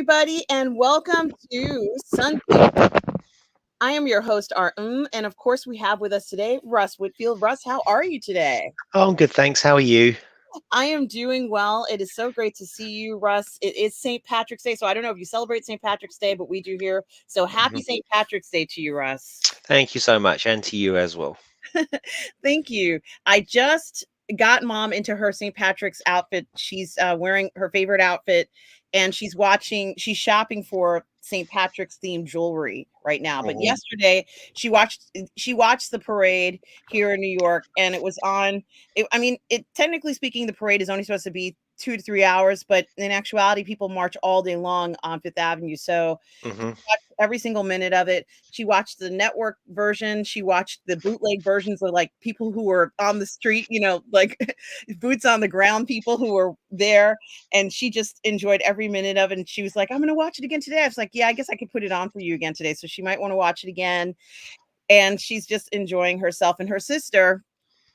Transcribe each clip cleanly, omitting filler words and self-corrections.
everybody, and welcome to Sunday. I am your host, Mmmm, and of course, we have with us today Russ Whitfield. Russ, how are you today? Oh, I'm good, thanks. How are you? I am doing well. It is so great to see you, Russ. It is St. Patrick's Day, so I don't know if you celebrate St. Patrick's Day, but we do here. So happy Mhm. St. Patrick's Day to you, Russ. Thank you so much, and to you as well. Thank you. I just got mom into her St. Patrick's outfit. She's wearing her favorite outfit and she's shopping for St. Patrick's themed jewelry right now. But Mhm. yesterday she watched the parade here in New York and it was on I mean, it technically speaking the parade is only supposed to be 2 to 3 hours, but in actuality people march all day long on Fifth Avenue. So Mhm. watched every single minute of it. She watched the network version. She watched the bootleg versions of like people who were on the street, like boots on the ground people who were there. And she just enjoyed every minute of it. And she was like, I'm going to watch it again today. I was like, yeah, I guess I could put it on for you again today. So she might want to watch it again. And she's just enjoying herself. And her sister,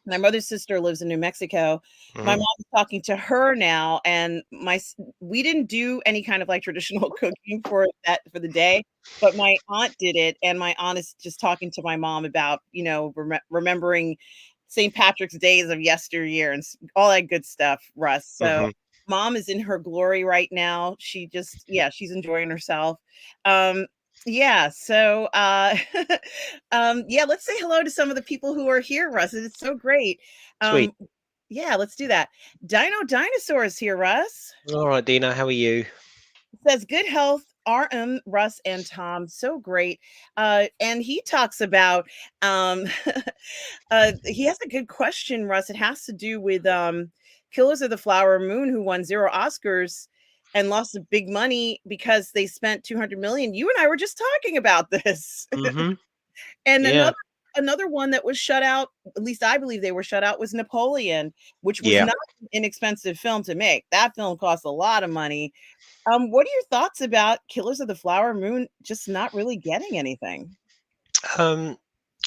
my mother's sister lives in New Mexico. My Mhm. mom is talking to her now, and we didn't do any kind of like traditional cooking for the day, but my aunt did it, and my aunt is just talking to my mom about remembering St. Patrick's days of yesteryear and all that good stuff, Russ. So Mhm. mom is in her glory right now. She's enjoying herself. Um, yeah, so yeah, let's say hello to some of the people who are here, Russ. It's so great. Sweet. Um, yeah, let's do that. Dino Dinosaur is here, Russ. All right, Dina. How are you? Says good health. RM, Russ, and Tom, so great. And he talks about he has a good question, Russ. It has to do with Killers of the Flower Moon, who won 0 Oscars and lost the big money because they spent 200 million. You and I were just talking about this. Mhm. And Yeah. another one that was shut out, at least I believe they were shut out, was Napoleon, which was Yeah. not an inexpensive film to make. That film cost a lot of money. What are your thoughts about Killers of the Flower Moon just not really getting anything? Um,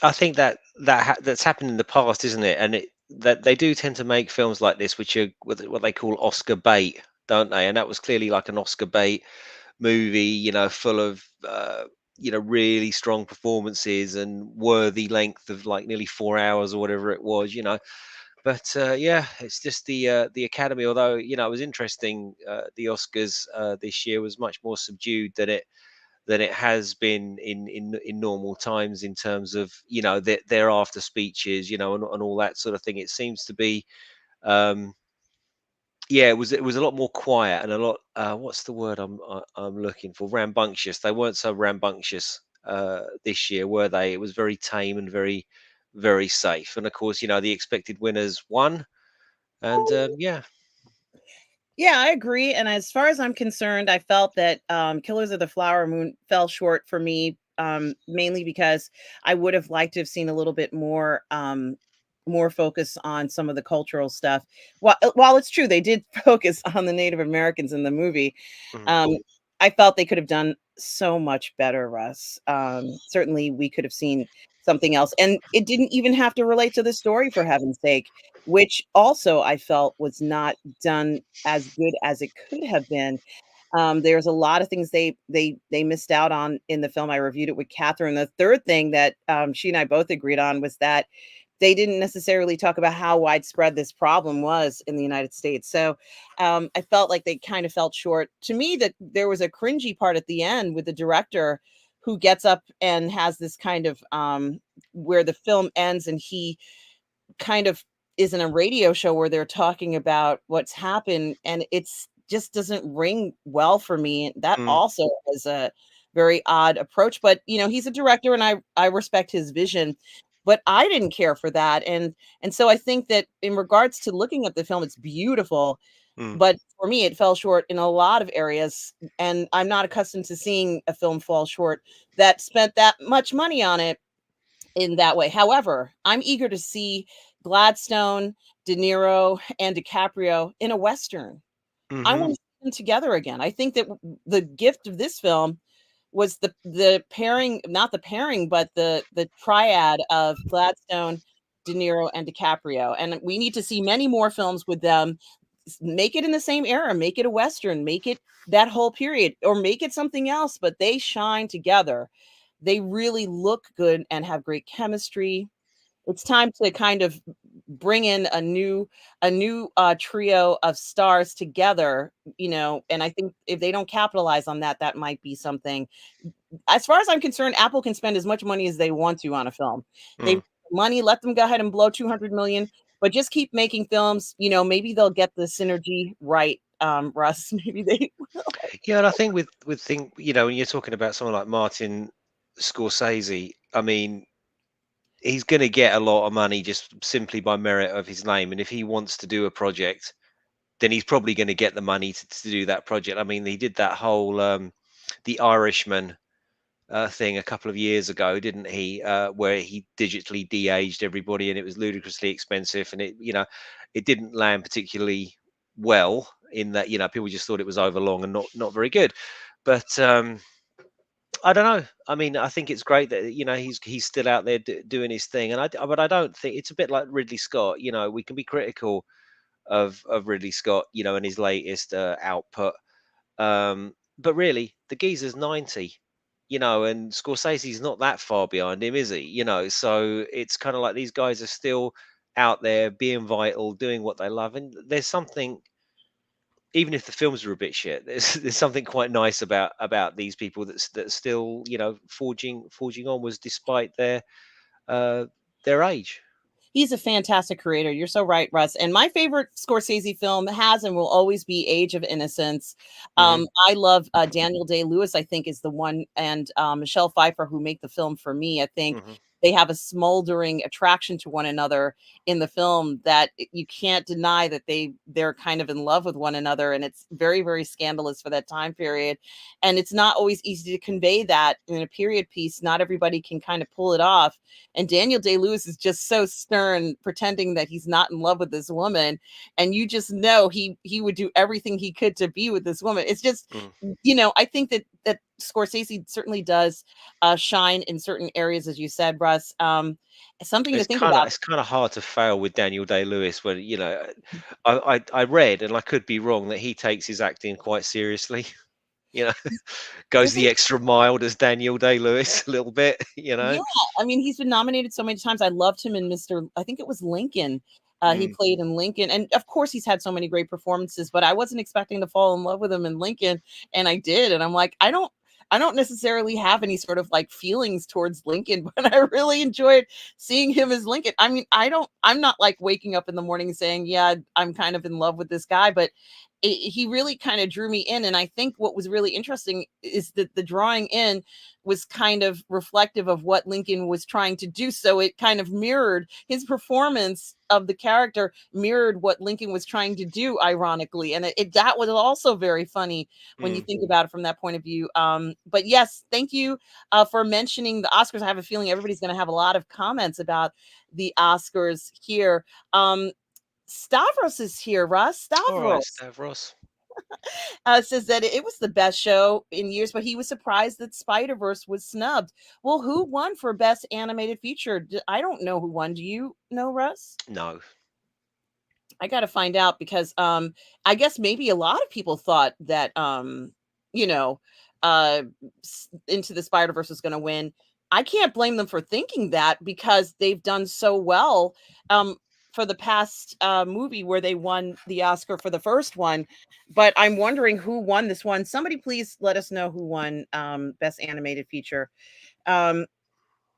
I think that's happened in the past, isn't it? And that they do tend to make films like this, which are what they call Oscar bait, don't they? And that was clearly like an Oscar bait movie, full of really strong performances and worthy length of like nearly 4 hours or whatever it was. But yeah, it's just the Academy. Although it was interesting, the Oscars this year was much more subdued than it has been in normal times in terms of their after speeches, and all that sort of thing. It seems to be um, yeah, it was a lot more quiet and a lot what's the word I'm looking for? Rambunctious. They weren't so rambunctious this year, were they? It was very tame and very very safe. And of course, the expected winners won. And yeah. Yeah, I agree. And as far as I'm concerned, I felt that Killers of the Flower Moon fell short for me, mainly because I would have liked to have seen a little bit more focus on some of the cultural stuff. While it's true they did focus on the Native Americans in the movie, Mhm. um, I felt they could have done so much better, Russ. Certainly, we could have seen something else, and it didn't even have to relate to the story, for heaven's sake, which also I felt was not done as good as it could have been. There's a lot of things they missed out on in the film. I reviewed it with Catherine. The third thing that she and I both agreed on was that they didn't necessarily talk about how widespread this problem was in the United States. So I felt like they kind of felt short. To me, that there was a cringy part at the end with the director who gets up and has this kind of where the film ends and he kind of is in a radio show where they're talking about what's happened, and it's just doesn't ring well for me. That Mm. also is a very odd approach, but he's a director and I respect his vision, but I didn't care for that. And so I think that in regards to looking at the film, it's beautiful, Mm. but for me it fell short in a lot of areas, and I'm not accustomed to seeing a film fall short that spent that much money on it in that way. However, I'm eager to see Gladstone, De Niro, and DiCaprio in a Western. I Mhm. want to see them together again. I think that the gift of this film was the pairing, not the pairing, but the triad of Gladstone, De Niro, and DiCaprio. And we need to see many more films with them. make it in the same era, make it a Western, make it that whole period, or make it something else, but they shine together. They really look good and have great chemistry. It's time to kind of bring in a new trio of stars together, and I think if they don't capitalize on that, that might be something. As far as I'm concerned, Apple can spend as much money as they want to on a film. They Mm. money, let them go ahead and blow 200 million, but just keep making films. Maybe they'll get the synergy right. Russ, maybe they Yeah, and I think with thing, when you're talking about someone like Martin Scorsese, I mean, he's going to get a lot of money just simply by merit of his name, and if he wants to do a project, then he's probably going to get the money to do that project. I mean, he did that whole the Irishman thing a couple of years ago, didn't he? Where he digitally de-aged everybody, and it was ludicrously expensive, and it didn't land particularly well. In that, people just thought it was overlong and not very good. But I don't know. I mean, I think it's great that he's still out there doing his thing, but I don't think it's a bit like Ridley Scott. We can be critical of Ridley Scott, and his latest output. But really, the geezer's 90, and Scorsese's not that far behind him, is he? So it's kind of like these guys are still out there being vital, doing what they love, and there's something. Even if the films are a bit shit, there's something quite nice about these people that's still forging onwards despite uh their age. He's a fantastic creator. You're so right, Russ. And my favorite Scorsese film has and will always be Age of Innocence. Hmm. I love Daniel Day-Lewis, I think, is the one, and Michelle Pfeiffer, who make the film for me. I think Hmm. they have a smoldering attraction to one another in the film that you can't deny that they're kind of in love with one another, and it's very, very scandalous for that time period. And it's not always easy to convey that in a period piece. Not everybody can kind of pull it off, and Daniel Day-Lewis is just so stern, pretending that he's not in love with this woman, and you just know he would do everything he could to be with this woman. It's just, Mm. I think that Scorsese certainly does shine in certain areas, as you said, Russ. Something to It's think kind of about. it's kind of hard to fail with Daniel Day Lewis when I read, and I could be wrong, that he takes his acting quite seriously. You know, goes There's the extra mile, does Daniel Day Lewis a little bit. Yeah, I mean, he's been nominated so many times. I loved him in I think it was Lincoln. He Mm, played in Lincoln, and of course, he's had so many great performances. But I wasn't expecting to fall in love with him in Lincoln, and I did. And I'm like, I don't necessarily have any sort of like feelings towards Lincoln, but I really enjoyed seeing him as Lincoln. I mean, I'm not like waking up in the morning saying, yeah, I'm kind of in love with this guy, but he really kind of drew me in. And I think what was really interesting is that the drawing in was kind of reflective of what Lincoln was trying to do. So it kind of mirrored his performance of the character, mirrored what Lincoln was trying to do, ironically. And that was also very funny when you mm. think about it from that point of view. But yes, thank you for mentioning the Oscars. I have a feeling everybody's going to have a lot of comments about the Oscars here. Stavros is here, Russ. All right, Stavros Stavros. says that it was the best show in years, but he was surprised that Spider-Verse was snubbed. Well, who won for best animated feature? I don't know who won. Do you know, Russ? No. I got to find out because I guess maybe a lot of people thought that you know uh Into the Spider-Verse was going to win. I can't blame them for thinking that because they've done so well for the past movie where they won the Oscar for the first one, but I'm wondering who won this one. Somebody please let us know who won best animated feature. Um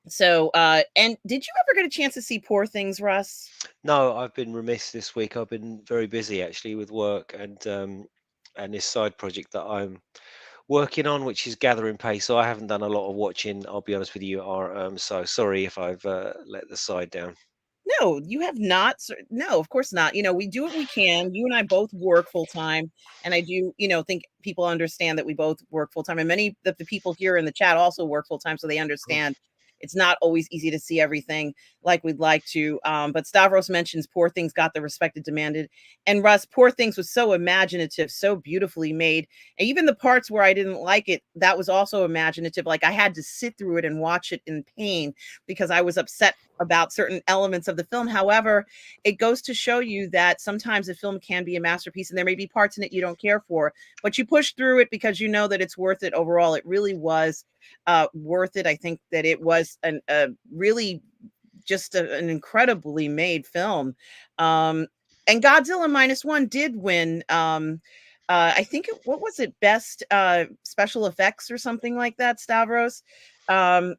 and did you ever get a chance to see Poor Things, Russ? No, I've been remiss this week. I've been very busy actually with work and this side project that I'm working on, which is gathering pace. So I haven't done a lot of watching. I'll be honest with you. So sorry if I've let the side down. No, you have not. No, of course not. We do what we can. You and I both work full time, and I do, think people understand that we both work full time, and many of the people here in the chat also work full time, so they Mm, understand it's not always easy to see everything like we'd like to. But Stavros mentions Poor Things got the respect it demanded, and Russ, Poor Things was so imaginative, so beautifully made, and even the parts where I didn't like it, that was also imaginative. Like I had to sit through it and watch it in pain because I was upset about certain elements of the film. However, it goes to show you that sometimes a film can be a masterpiece and there may be parts in it you don't care for, but you push through it because you know that it's worth it overall. It really was worth it. I think that it was a really just an incredibly made film. Um, and Godzilla minus one did win. I think what was it, best special effects or something like that, Stavros. Um,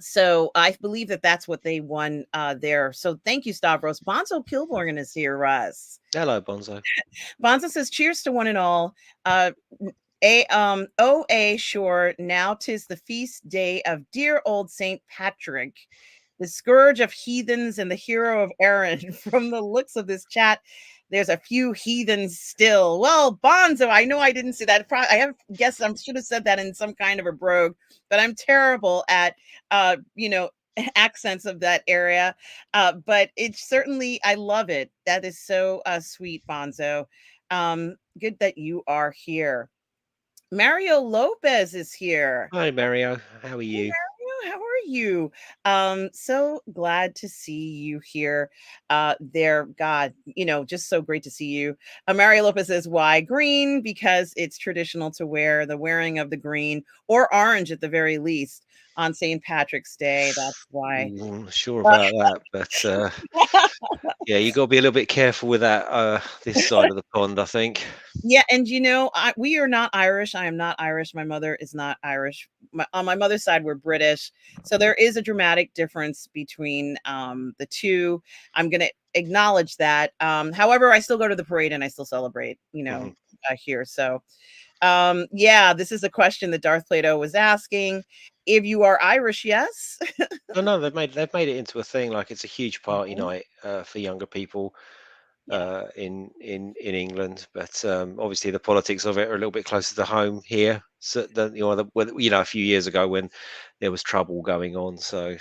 so I believe that that's what they won there. So thank you, Stavros. Bonzo Kilborn is here, Russ. Hello, Bonzo. Bonzo says, "Cheers to one and all. Uh, oh, a sure. Now 'tis the feast day of dear old Saint Patrick, the scourge of heathens and the hero of Erin." From the looks of this chat, there's a few heathens still. Well, Bonzo, I know I didn't say that. I have guessed I should have said that in some kind of a brogue, but I'm terrible at you know accents of that area. But it's certainly I love it. That is so sweet, Bonzo. Good that you are here. Mario Lopez is here. Hi, Mario. How are Hey, you? Mario, how are you? So glad to see you here. There, God, just so great to see you. Mario Lopez says, "Why green? Because it's traditional to wear the wearing of the green or orange at the very least on St. Patrick's Day. That's why." Ooh, I'm not sure about that, but yeah, you got to be a little bit careful with that this side of the pond, I think. Yeah, and we are not Irish. I am not Irish. My mother is not Irish. On my mother's side, we're British. So there is a dramatic difference between the two. I'm going to acknowledge that. However, I still go to the parade and I still celebrate, Hmm. here. So, yeah, this is a question that Darth Plato was asking. If you are Irish, yes. Oh no, they've made it into a thing. Like it's a huge party Mhm. night for younger people Yeah. in England, but obviously the politics of it are a little bit closer to home here. So a few years ago when there was trouble going on. So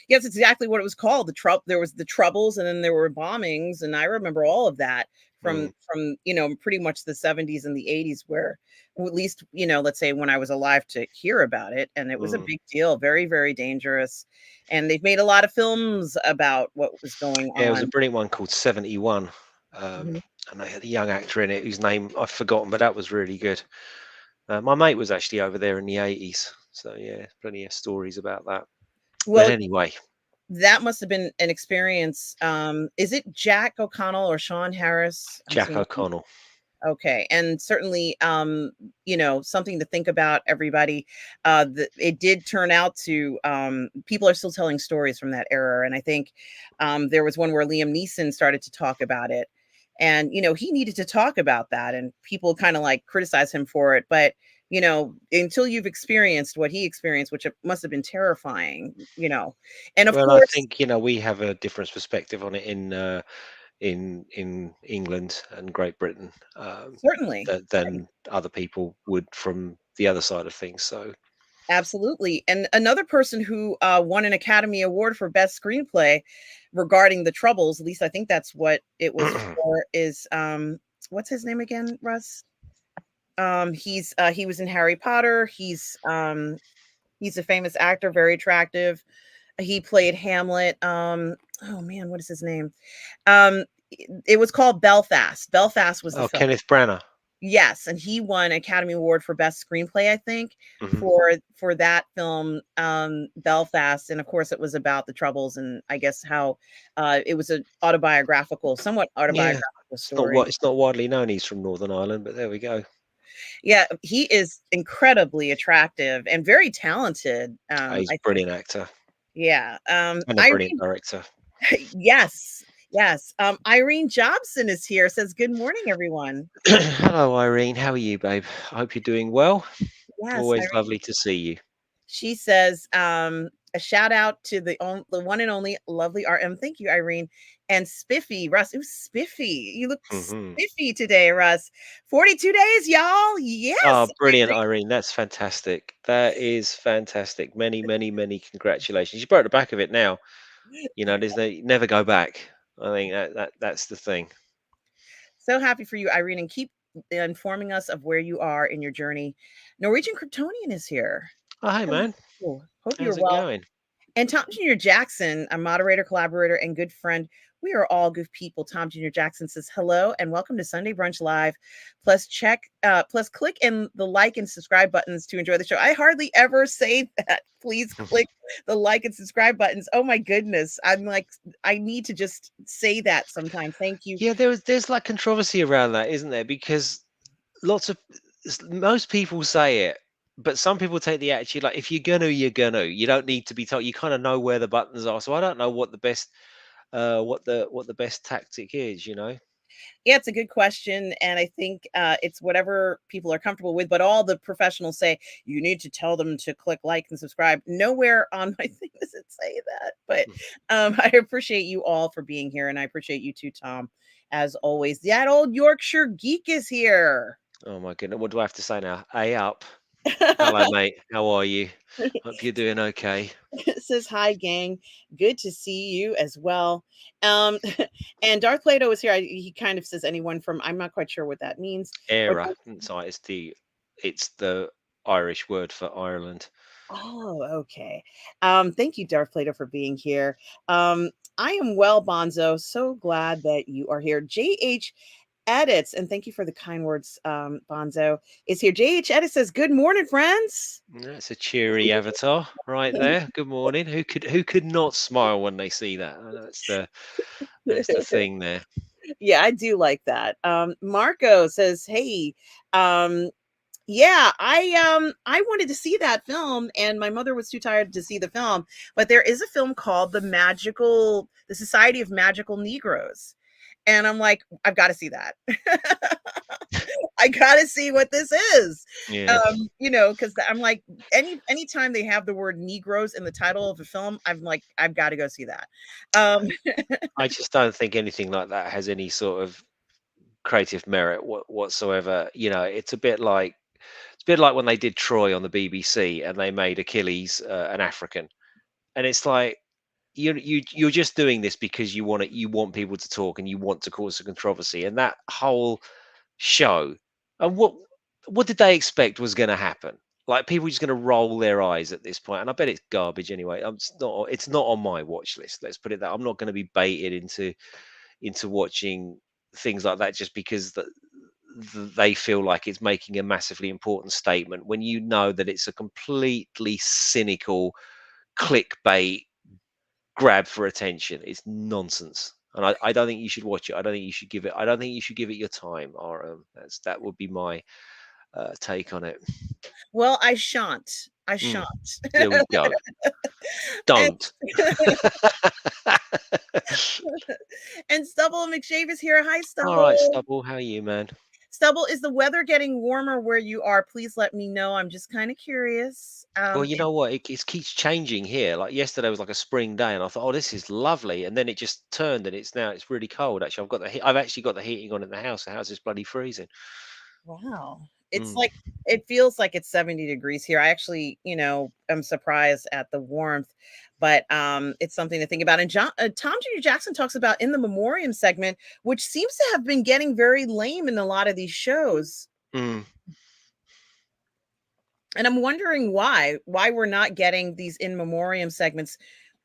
Yes, it's exactly what it was called. There was the troubles and then there were bombings, and I remember all of that mm, from pretty much the 70s and the 80s where at least, let's say when I was alive to hear about it, and it was a mm. big deal, very, very dangerous. And they've made a lot of films about what was going Yeah, it was a on. brilliant one called 71. Mhm. And they had a young actor in it whose name I've forgotten, but that was really good. My mate was actually over there in the 80s. So, yeah, plenty of stories about that. But Well, anyway, that must have been an experience. Is it Jack O'Connell or Sean Harris? I'm Jack seeing. O'Connell. Okay, and certainly, something to think about, everybody. It did turn out to people are still telling stories from that era, and I think there was one where Liam Neeson started to talk about it, and he needed to talk about that, and people kind of like criticize him for it, but until you've experienced what he experienced, which it must have been terrifying, and of Well, I course, think, we have a different perspective on it in England and Great Britain certainly. than other people would from the other side of things. So, Absolutely. And another person who won an Academy Award for Best Screenplay regarding the Troubles, at least I think that's what it was for, is what's his name again, Russ? He was in Harry Potter. He's a famous actor, very attractive. He played Hamlet. Oh man, what is his name? It was called Belfast. Belfast was the oh, film. Kenneth Branagh. Yes, and he won Academy Award for Best Screenplay, I think, Hmm. for that film, Belfast, and of course, it was about the Troubles and I guess how, it was a somewhat Yeah, autobiographical it's not story. what it's not widely known he's from Northern Ireland, but there we go. Yeah, he is incredibly attractive and very talented, He's I a think. brilliant actor Yeah, and a brilliant Irene director. yes, yes, Irene Jobson is here, says, "Good morning, everyone." Hello, Irene. How are you, babe? I hope you're doing well. Yes, Always Irene. lovely to see you. She says, a shout out to the one and only lovely RM. Thank you, Irene. And Spiffy, Russ. It was Spiffy. You look Hmm. spiffy today, Russ. 42 days, y'all. Yes. Oh, brilliant, Irene. That's fantastic. That is fantastic. Many, many, many congratulations. You broke the back of it now. There's never go back. I think that's the thing. So happy for you, Irene, and keep informing us of where you are in your journey. Norwegian Kryptonian is here. Oh, hey, man. Hello. Hope you're How's it well. going? And Tom Jr. Jackson, a moderator, collaborator, and good friend. We are all good people. Tom Jr. Jackson says hello and welcome to Sunday Brunch Live. Plus click in the like and subscribe buttons to enjoy the show. I hardly ever say that. Please click the like and subscribe buttons. Oh my goodness. I'm like, I need to just say that sometimes. Thank you. Yeah, there's like controversy around that, isn't there? Because lots of most people say it, but some people take the attitude like if you're gonna, you're gonna. You don't need to be told. You kind of know where the buttons are. So I don't know what the best what the best tactic is. You know. Yeah, it's a good question, and I think it's whatever people are comfortable with. But all the professionals say you need to tell them to click like and subscribe. Nowhere on my thing does it say that. But I appreciate you all for being here, and I appreciate you too, Tom. As always, that old Yorkshire geek is here. Oh my goodness, what do I have to say now? A up. Hello, mate. How are you? Hope you're doing okay. Says hi, gang. Good to see you as well. Um, and Darth Plato is here. He kind of says anyone from. I'm not quite sure what that means. But Era. Sorry, it's the Irish word for Ireland. oh, okay. Thank you, Darth Plato, for being here. I am well, Bonzo. So glad that you are here. JH Edits, and thank you for the kind words, Bonzo, is here. JH Edits says, good morning, friends. That's a cheery avatar right there. Good morning. Who could not smile when they see that? That's the thing there. Yeah, I do like that. Marco says, hey, um, yeah, I wanted to see that film and my mother was too tired to see the film, but there is a film called The Society of Magical Negroes. And I'm like, I've got to see that. I got to see what this is. Yeah. Cuz I'm like anytime they have the word Negroes in the title of a film, I'm like I've got to go see that. Um I just don't think anything like that has any sort of creative merit whatsoever. You know, it's a bit like when they did Troy on the BBC and they made Achilles an African, and it's like you're just doing this because you want people to talk and you want to cause a controversy, and that whole show. And what did they expect was going to happen? Like people just going to roll their eyes at this point, and I bet it's garbage anyway. It's not on my watch list. Let's put it that I'm not going to be baited into watching things like that just because they feel like it's making a massively important statement when you know that it's a completely cynical clickbait grab for attention. It's nonsense. And I don't think you should watch it. I don't think you should give it your time. Or that would be my take on it. well, I shan't. I Mm, shan't. there we go. and Don't. and Stubble McShave is here. Hi, All right, Stubble. Stubble. How are you, man? Stubble, is the weather getting warmer where you are? Please let me know. I'm just kind of curious. Well, you know what? It keeps changing here. Like yesterday was like a spring day, and I thought, oh, this is lovely. And then it just turned, and it's really cold. Actually, I've actually got the heating on in the house. The house is bloody freezing. Wow. It's Mm. like it feels like it's 70 degrees here. I actually, am surprised at the warmth, but it's something to think about. And Tom Jr. Jackson talks about in the memoriam segment, which seems to have been getting very lame in a lot of these shows. Mm. And I'm wondering why we're not getting these in memoriam segments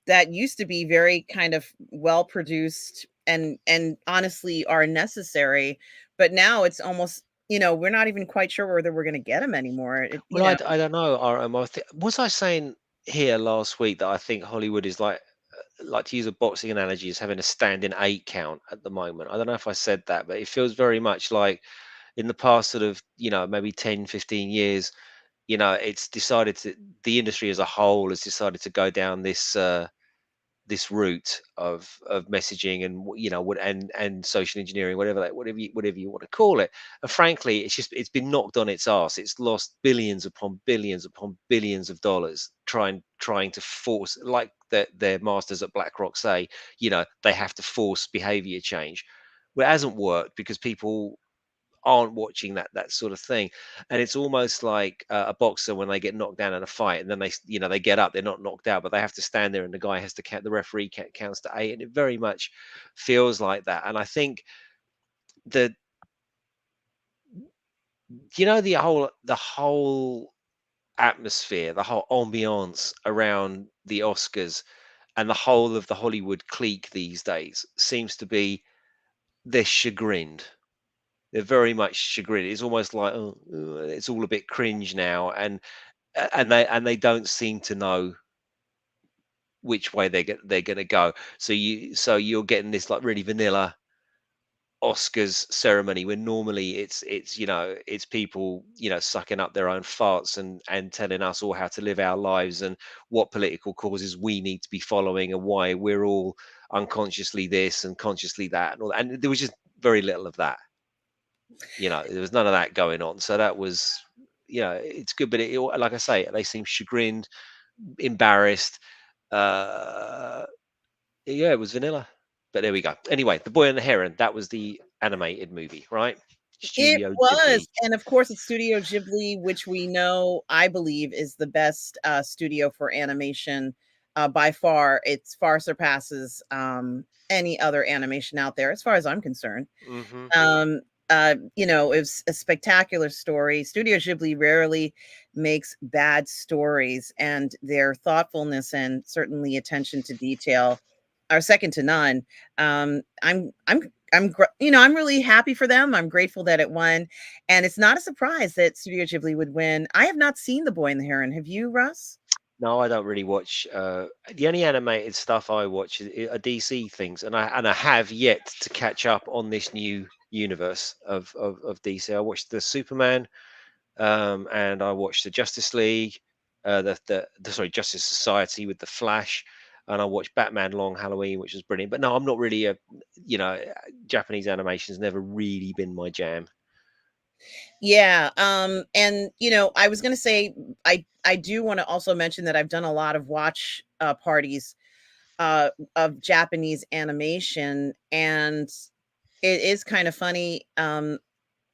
that used to be very kind of well produced and honestly are necessary, but now it's almost we're not even quite sure whether we're going to get them anymore. Well, I don't know. Was I saying here last week that I think Hollywood is like to use a boxing analogy, is having a standing 8 count at the moment. I don't know if I said that, but it feels very much like in the past sort of, maybe 10, 15 years, it's decided to the industry as a whole has decided to go down this route of messaging and what and social engineering, whatever you want to call it. And frankly, it's been knocked on its arse. It's lost billions upon billions upon billions of dollars trying to force, like their masters at BlackRock say, they have to force behavior change. Well, it hasn't worked because people aren't watching that sort of thing. And it's almost like a boxer when they get knocked down in a fight and then they get up, they're not knocked out, but they have to stand there and the guy has to count, the referee counts to 8, and it very much feels like that. And I think the the whole atmosphere, the whole ambiance around the Oscars, and the whole of the Hollywood clique these days seems to be they're chagrined. They're very much chagrined. It's almost like, oh, it's all a bit cringe now, and they don't seem to know which way they're going to go. So you're getting this like really vanilla Oscars ceremony when normally it's it's people sucking up their own farts and telling us all how to live our lives and what political causes we need to be following and why we're all unconsciously this and consciously that and all that. And there was just very little of that. There was none of that going on. So that was it's good, but like I say, they seem chagrined, embarrassed. Uh, yeah, it was vanilla. But there we go. Anyway, The Boy and the Heron, that was the animated movie, right? It Studio was, Ghibli. and of course, it's Studio Ghibli, which we know, I believe, is the best, studio for animation, by far. It's far surpasses, any other animation out there, as far as I'm concerned. Hmm. It was a spectacular story. Studio Ghibli rarely makes bad stories, and their thoughtfulness and certainly attention to detail are second to none. I'm really happy for them. I'm grateful that it won, and it's not a surprise that Studio Ghibli would win. I have not seen The Boy and the Heron. Have you, Russ? No, I don't really watch. The only animated stuff I watch are DC things, and I have yet to catch up on this new universe of DC. I watched the Superman, and I watched the Justice League, sorry, Justice Society with the Flash, and I watched Batman Long Halloween, which was brilliant. But no, I'm not really you know, Japanese animation's never really been my jam. Yeah, and I was gonna say I do want to also mention that I've done a lot of watch parties of Japanese animation, and it is kind of funny.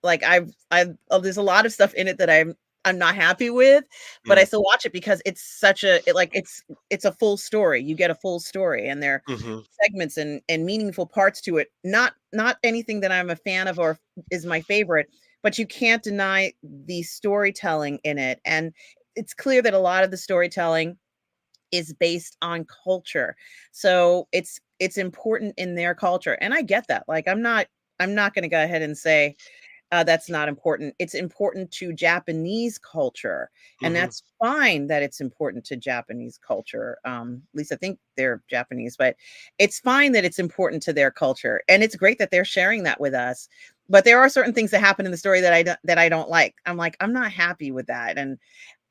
Like there's a lot of stuff in it that I'm not happy with, but I Mm. still watch it because it's such a it, like it's a full story. You get a full story, and there are Hmm. segments and meaningful parts to it. Not anything that I'm a fan of or is my favorite, but you can't deny the storytelling in it. And it's clear that a lot of the storytelling is based on culture. So it's important in their culture. And I get that. Like I'm not going to go ahead and say that's not important. It's important to Japanese culture, and Hmm. that's fine that it's important to Japanese culture. At least I think they're Japanese, but it's fine that it's important to their culture, and it's great that they're sharing that with us. But there are certain things that happen in the story that I don't like. I'm like, I'm not happy with that, and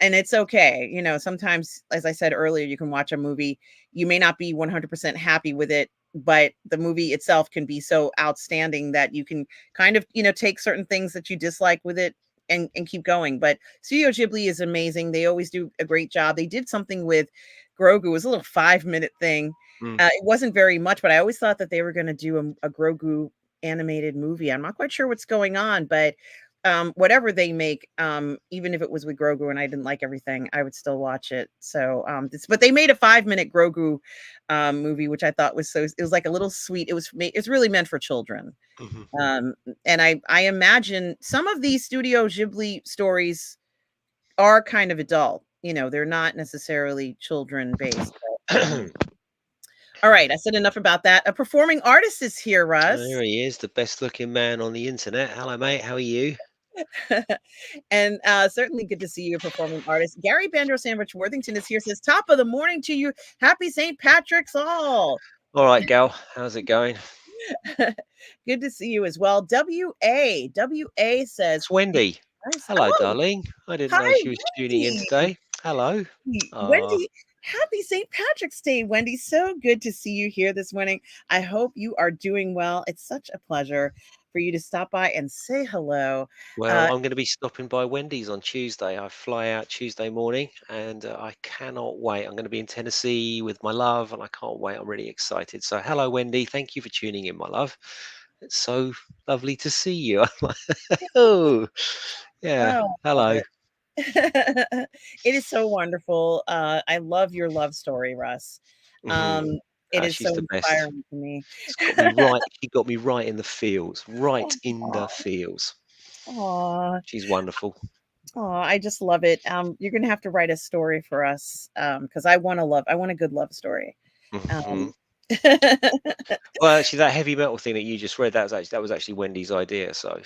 it's okay. Sometimes, as I said earlier, you can watch a movie, you may not be 100% happy with it, but the movie itself can be so outstanding that you can kind of, take certain things that you dislike with it and keep going. But Studio Ghibli is amazing. They always do a great job. They did something with Grogu. It was a little 5-minute thing. Mm. It wasn't very much, but I always thought that they were going to do a Grogu animated movie. I'm not quite sure what's going on, but whatever they make, even if it was with Grogu and I didn't like everything, I would still watch it. So, but they made a 5-minute Grogu movie, which I thought was it was like a little sweet. It's really meant for children. Hmm. Um, and I imagine some of these Studio Ghibli stories are kind of adult. They're not necessarily children based. All right, I said enough about that. A performing artist is here, There Russ. he is, the best looking man on the internet. Hello, mate. How are you? And certainly good to see you, a performing artist. Gary Bandro Sandwich Worthington is here. Says, "Top of the morning to you. Happy St. Patrick's all." All right, gal. How's it going? Good to see you as well. WA says, It's Wendy. "Nice. Hello, Oh, darling. I didn't know hi, she was tuning in Wendy. today. Hello. Ah, Wendy, happy St. Patrick's Day, Wendy. So good to see you here this morning. I hope you are doing well. It's such a pleasure for you to stop by and say hello. well, Uh, I'm going to be stopping by Wendy's on Tuesday. I fly out Tuesday morning, and I cannot wait. I'm going to be in Tennessee with my love, and I can't wait. I'm really excited. So, hello, Wendy. Thank you for tuning in, my love. It's so lovely to see you. I'm like, oh, yeah. oh, I love Hello. it. It is so wonderful. I love your love story, Russ. Hmm. Um, it is She's so the best. inspiring to me. It's got me right. She got me right in the feels. Right in the Aw, feels. aw. She's wonderful. Oh, I just love it. You're gonna have to write a story for us, because I want a good love story. Mhm. Um, Well, actually, that heavy metal thing that you just read, that was actually Wendy's idea, so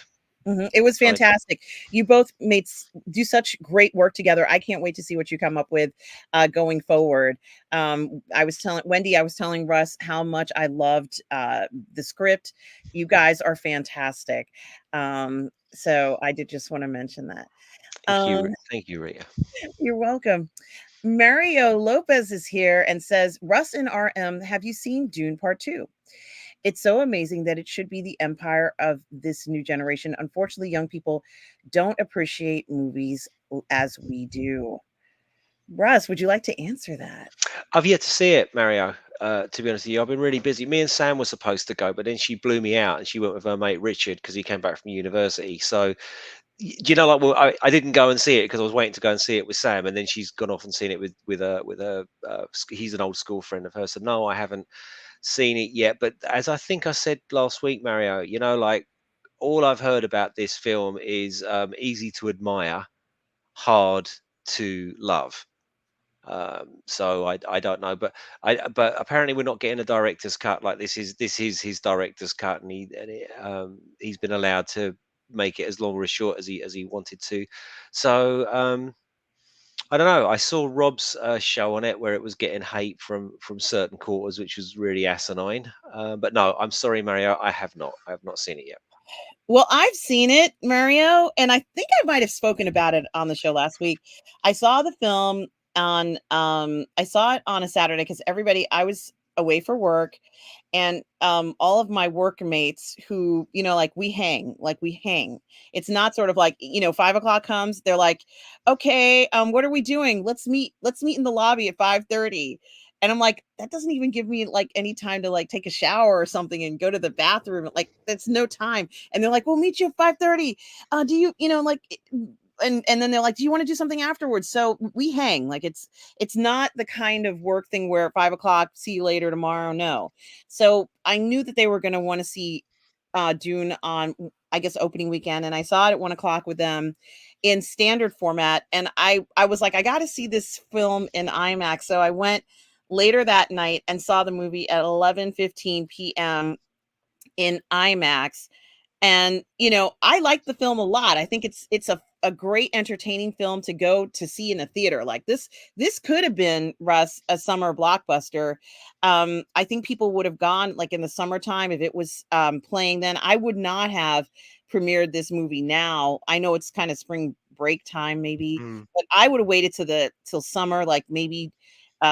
mhm, it was I fantastic. You both do such great work together. I can't wait to see what you come up with going forward. I was telling Wendy, I was telling Russ how much I loved the script. You guys are fantastic. So I did just want to mention that. Um, thank you, Rita. you're welcome. Mario Lopez is here and says, Russ and RM, have you seen Dune Part 2? It's so amazing that it should be the empire of this new generation. Unfortunately, young people don't appreciate movies as we do. Russ, would you like to answer that? I've yet to see it, Mario. To be honest with you, I've been really busy. Me and Sam were supposed to go, but then she blew me out, and she went with her mate Richard because he came back from university. So, do you know, like, well, I didn't go and see it because I was waiting to go and see it with Sam, and then she's gone off and seen it with her. He's an old school friend of hers. So no, I haven't seen it yet. But as I think I said last week, Mario, you know, like all I've heard about this film is easy to admire, hard to love. So I don't know, but but apparently we're not getting a director's cut. Like this is his director's cut, and he's been allowed to make it as long or as short as he wanted to. So I don't know. I saw Rob's show on it where it was getting hate from certain quarters, which was really asinine. But no, I'm sorry, Mario, I have not seen it yet. Well, I've seen it, Mario, and I think I might have spoken about it on the show last week. I saw the film I saw it on a Saturday because everybody I was away for work and all of my workmates who, like we hang. It's not sort of like, 5 o'clock comes, they're like, okay, what are we doing? Let's meet in the lobby at 5:30. And I'm like, that doesn't even give me like any time to like take a shower or something and go to the bathroom. Like that's no time. And they're like, "We'll meet you at 5:30. Do you, like and then they're like, "Do you want to do something afterwards?" So we hang. Like it's not the kind of work thing where at 5 o'clock, see you later tomorrow. No. So I knew that they were gonna want to see Dune on I guess opening weekend, and I saw it at 1 o'clock with them in standard format. And I was like, I gotta see this film in IMAX. So I went later that night and saw the movie at 11:15 p.m. in IMAX. And, I like the film a lot. I think it's a great entertaining film to go to see in a theater. Like this could have been, Russ, a summer blockbuster. I think people would have gone like in the summertime if it was playing then. I would not have premiered this movie now. I know it's kind of spring break time maybe, Mm. but I would have waited till summer, like maybe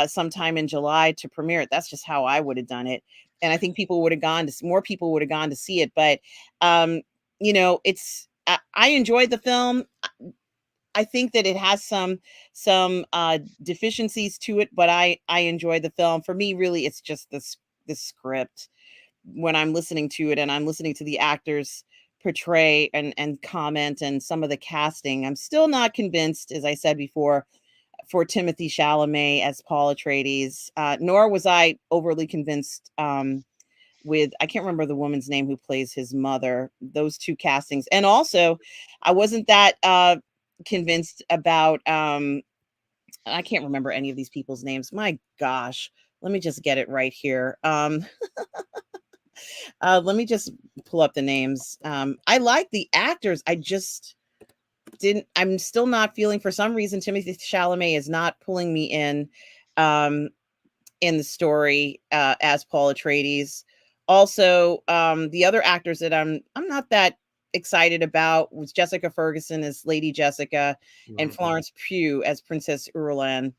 sometime in July to premiere it. That's just how I would have done it. And I think people would have gone to more people would have gone to see it. But um, it's I enjoyed the film. I think that it has some deficiencies to it, but I enjoyed the film. For me, really, it's just the script. When I'm listening to it and I'm listening to the actors portray and comment and some of the casting, I'm still not convinced, as I said before, for Timothy Chalamet as Paul Atreides. Nor was I overly convinced with I can't remember the woman's name who plays his mother. Those two castings, and also I wasn't that convinced about. I can't remember any of these people's names. My gosh, let me just get it right here. Let me just pull up the names. I like the actors. I just didn't. I'm still not feeling for some reason. Timothy Chalamet is not pulling me Um, in the story as Paul Atreides. Also, the other actors that I'm not that excited about was Jessica Ferguson as Lady Jessica and Mm. Florence Pugh as Princess Irulan.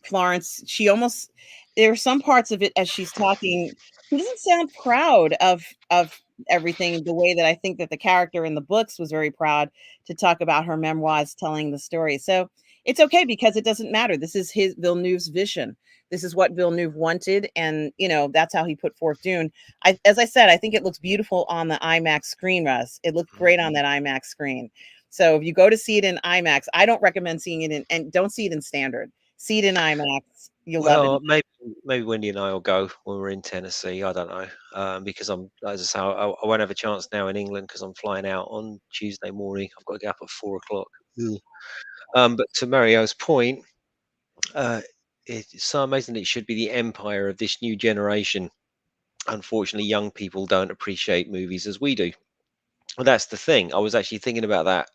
Florence, she almost there are some parts of it as she's talking, she doesn't sound proud of everything the way that I think that the character in the books was very proud to talk about her memoirs telling the story. So it's okay because it doesn't matter. This is his Villeneuve's vision. This is what Villeneuve wanted, and that's how he put forth Dune. As I said, I think it looks beautiful on the IMAX screen, Russ. It looked great on that IMAX screen. So if you go to see it in IMAX, I don't recommend seeing it in and don't see it in standard. See it in IMAX. You'll love it. Well, maybe Wendy and I will go when we're in Tennessee. I don't know, because I'm as I say, I won't have a chance now in England because I'm flying out on Tuesday morning. I've got to get up at 4 o'clock. Ugh. But to Mario's point, uh, it's so amazing that it should be the empire of this new generation. Unfortunately, young people don't appreciate movies as we do. Well, that's the thing. I was actually thinking about that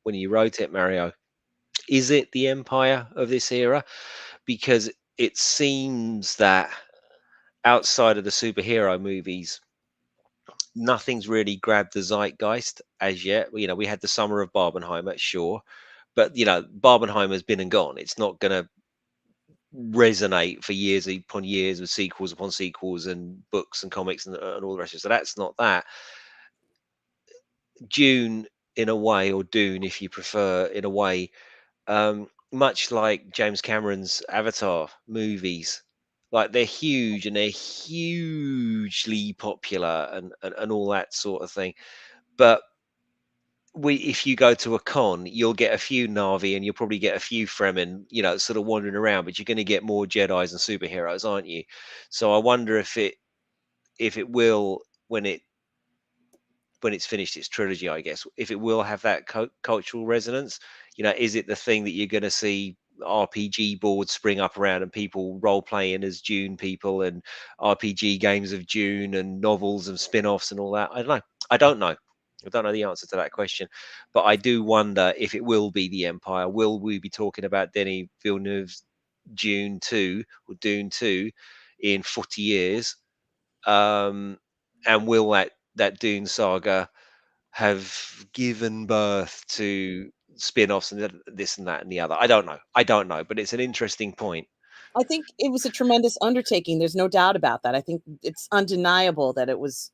when you wrote it, Mario. Is it the empire of this era? Because it seems that outside of the superhero movies, nothing's really grabbed the zeitgeist as yet. We had the summer of Barbenheimer, sure, but Barbenheimer's been and gone. It's not going to resonate for years upon years with sequels upon sequels and books and comics and all the rest of it. So that's not that. June, in a way, or Dune, if you prefer, in a way, much like James Cameron's Avatar movies, like they're huge and they're hugely popular and all that sort of thing. But if you go to a con, you'll get a few Navi and you'll probably get a few Fremen, sort of wandering around, but you're going to get more Jedi's and superheroes, aren't you? So I wonder if it will when it's finished its trilogy, I guess, if it will have that cultural resonance. Is it the thing that you're going to see RPG boards spring up around and people role playing as Dune people and RPG games of Dune and novels and spin-offs and all that? I don't know. I don't know. I don't know the answer to that question, but I do wonder if it will be the Empire. Will we be talking about Denis Villeneuve's Dune 2 or Dune 2 in 40 years? Um, and will that Dune saga have given birth to spin-offs and this and that and the other? I don't know. I don't know, but it's an interesting point. I think it was a tremendous undertaking. There's no doubt about that. I think it's undeniable that it was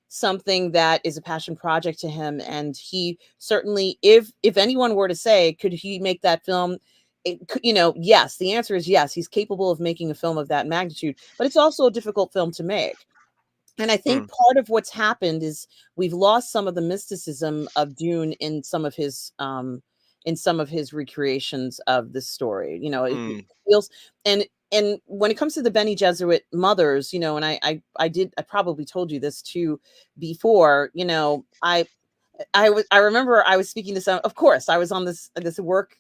something that is a passion project to him, and he certainly, if anyone were to say, could he make that film? Yes, the answer is yes. He's capable of making a film of that magnitude, but it's also a difficult film to make. And I think Mm, part of what's happened is we've lost some of the mysticism of Dune in some of his recreations of the story. It mm, feels, and when it comes to the Benny Gesserit mothers, and I probably told you this too before. I remember I was speaking to some, of course, I was on this work,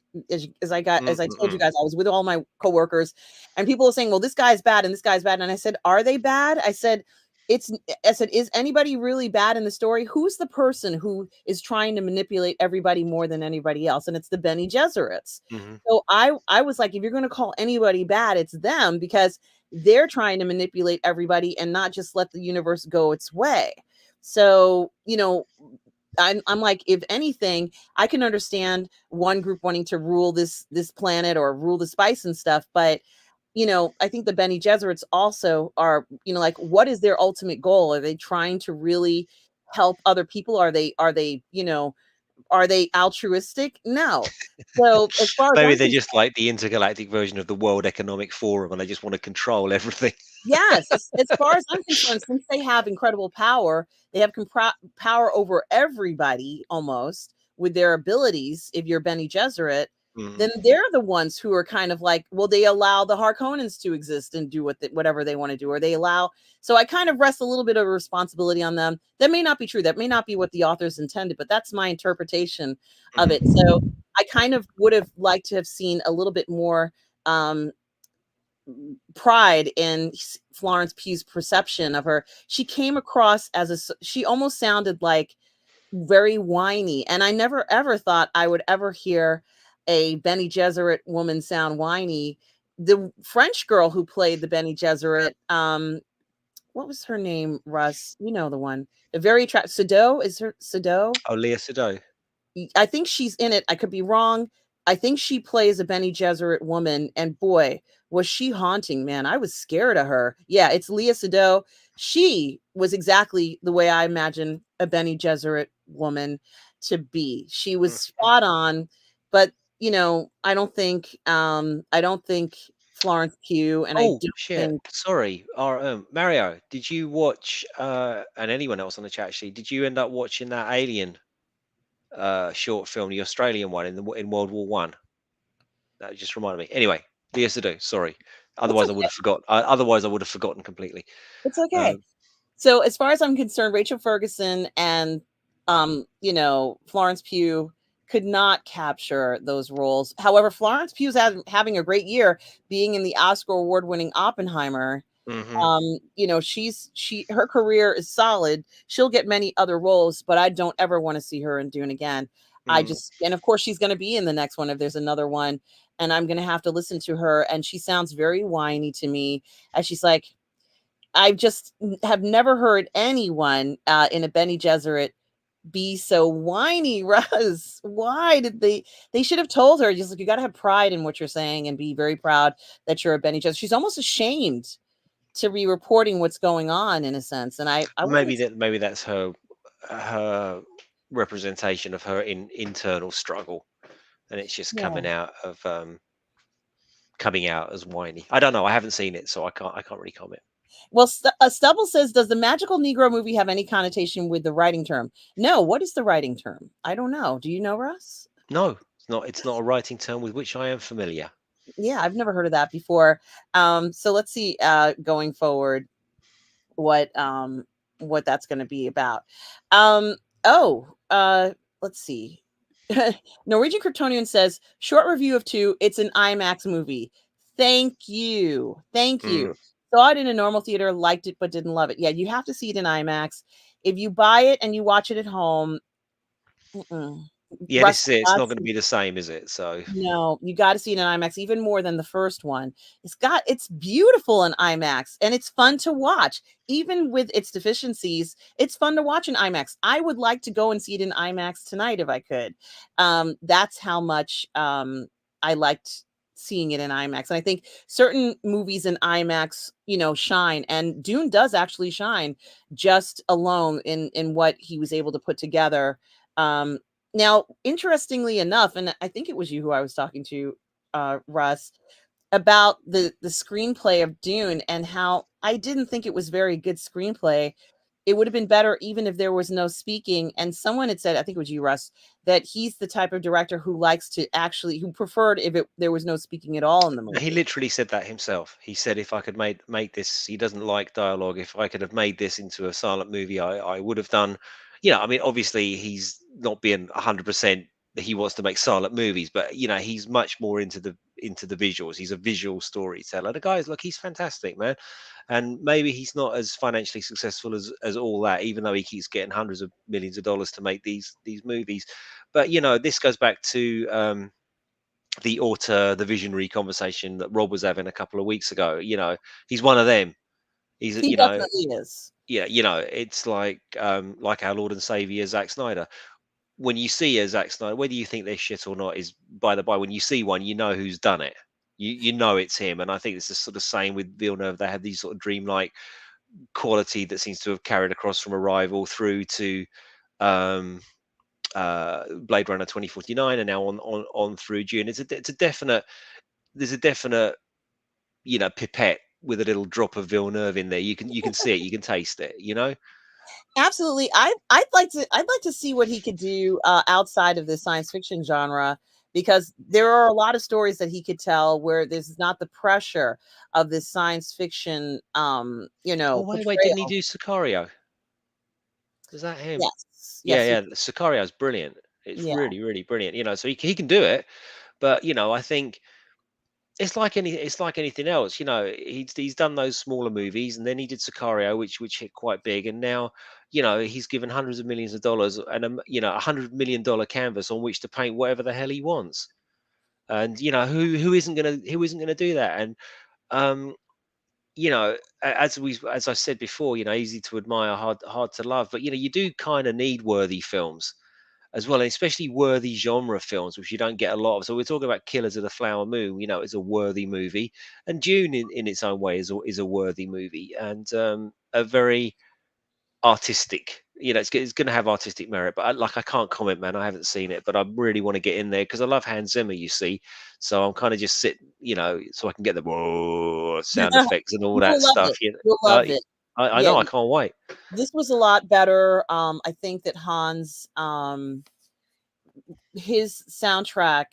mm, as I mm, told you mm, guys, I was with all my coworkers, and people were saying, "Well, this guy's bad and this guy's bad." And I said, "Are they bad?" I said, "Is anybody really bad in the story? Who's the person who is trying to manipulate everybody more than anybody else?" And it's the Benny Gesserits. mhm, So I was like, if you're going to call anybody bad, it's them, because they're trying to manipulate everybody and not just let the universe go its way. So, I'm like, if anything, I can understand one group wanting to rule this planet or rule the spice and stuff, but I think the Benny Gesserits also are, like, what is their ultimate goal? Are they trying to really help other people? Are they altruistic? No. So as far as maybe I'm they're concerned, just like the intergalactic version of the World Economic Forum, and they just want to control everything. yes, as far as I'm concerned, since they have incredible power, they have power over everybody almost with their abilities. If you're Benny Gesserit, Mm, then they're the ones who are kind of like, well, they allow the Harkonnens to exist and do whatever they want to do, or they allow. So I kind of rest a little bit of responsibility on them. That may not be true. That may not be what the authors intended, but that's my interpretation of it. mhm, So I kind of would have liked to have seen a little bit more um, pride in Florence Pugh's perception of her. She came across as she almost sounded like very whiny, and I never ever thought I would ever hear a Benny Gesserit woman sound whiny. The French girl who played the Benny Gesserit, what was her name? Russ, you know the one, the very attractive Sado, is her Sado? oh, Leah Sado. I think she's in it. I could be wrong. I think she plays a Benny Gesserit woman, and boy, was she haunting, man. I was scared of her. Yeah, it's Leah Sado. She was exactly the way I imagine a Benny Gesserit woman to be. She was Mhm. spot on, but I don't think Florence Pugh, and I Oh don't shit! think Sorry, Mario. Did you watch? And anyone else on the chat actually? Did you end up watching that Alien short film, the Australian one in World War One? That just reminded me. Anyway, the to do. Sorry. It's Otherwise, I would okay. have forgot. Otherwise, I would have forgotten completely. It's okay. Um, So as far as I'm concerned, Rachel Ferguson and Florence Pugh could not capture those roles. However, Florence Pugh's having a great year being in the Oscar award winning Oppenheimer. hmm She her career is solid. She'll get many other roles, but I don't ever want to see her in Dune again. mm. And of course she's going to be in the next one if there's another one, and I'm going to have to listen to her, and she sounds very whiny to me as she's like, I just have never heard anyone in a Benny Gesserit be so whiny, Russ. Why did they should have told her, just like, you got to have pride in what you're saying and be very proud that you're a Benny Gesserit. She's almost ashamed to be reporting what's going on in a sense. And I Maybe wasn't, maybe that's her representation of her internal struggle, and it's just yeah. coming out as whiny. I don't know. I haven't seen it, so I can't really comment. Well, Stubble says, does the magical Negro movie have any connotation with the writing term? No. What is the writing term? I don't know. Do you know, Russ? No, it's not. It's not a writing term with which I am familiar. Yeah, I've never heard of that before. So let's see, going forward, what um what that's going to be about. Um oh, let's see. Norwegian Kryptonian says, short review of 2, it's an IMAX movie. Thank you. Thank Mm. you. Saw it in a normal theater, liked it but didn't love it. Yeah, you have to see it in IMAX. If you buy it and you watch it at home, mm-mm. Yeah, Russ, this is it. It's not going to be the same, is it? So no, you gotta see it in IMAX even more than the first one. It's beautiful in IMAX, and it's fun to watch. Even with its deficiencies, it's fun to watch in IMAX. I would like to go and see it in IMAX tonight if I could. That's how much, I liked seeing it in IMAX, and I think certain movies in IMAX, shine, and Dune does actually shine just alone in what he was able to put together. Um, Now, interestingly enough, and I think it was you who I was talking to, Russ, about the screenplay of Dune and how I didn't think it was very good screenplay. It would have been better even if there was no speaking. And someone had said, I think it was you, Russ, that he's the type of director who likes to actually, who preferred if there was no speaking at all in the he movie. literally said that himself. He said, if I could make this, he doesn't like dialogue. If I could have made this into a silent movie, I would have done. I mean, obviously, he's not being 100%. He wants to make silent movies, but he's much more into the visuals. He's a visual storyteller. The guy's look, he's fantastic, man. And maybe he's not as financially successful as all that, even though he keeps getting hundreds of millions of dollars to make these movies. But this goes back to the author, the visionary conversation that Rob was having a couple of weeks ago. He's one of them. He's, He definitely is. yeah, it's like our Lord and Savior Zack Snyder. When you see a Zack Snyder, whether you think they're shit or not is by the by. When you see one, you know who's done it. You know it's him. And I think it's the sort of same with Villeneuve. They have these sort of dreamlike quality that seems to have carried across from Arrival through to um Blade Runner 2049, and now on through June. It's a definite. There's a definite, pipette with a little drop of Villeneuve in there. You can see it, you can taste it. Absolutely. I'd like to see what he could do outside of the science fiction genre, because there are a lot of stories that he could tell where there's not the pressure of this science fiction Oh wait, didn't he portrayal. do Sicario? Was that him? Yes. Yeah, Yes, yeah. Sicario's brilliant. It's yeah. really, really brilliant. So he can do it, but I think it's like anything else. He's done those smaller movies, and then he did Sicario, which hit quite big, and now he's given hundreds of millions of dollars and $100 million canvas on which to paint whatever the hell he wants. And who isn't gonna do that? And um, as I said before, easy to admire, hard to love. But you do kind of need worthy films as well, and especially worthy genre films, which you don't get a lot of. So we're talking about Killers of the Flower Moon. It's a worthy movie, and Dune, in its own way, is a worthy movie, and a very artistic. It's going to have artistic merit, but I can't comment, man. I haven't seen it, but I really want to get in there because I love Hans Zimmer. You see, so I'm kind of just sitting, so I can get the whoa sound effects and all You that will love stuff. it. You'll love it. I Yeah, know. I can't wait. this was a lot better. I think that his soundtrack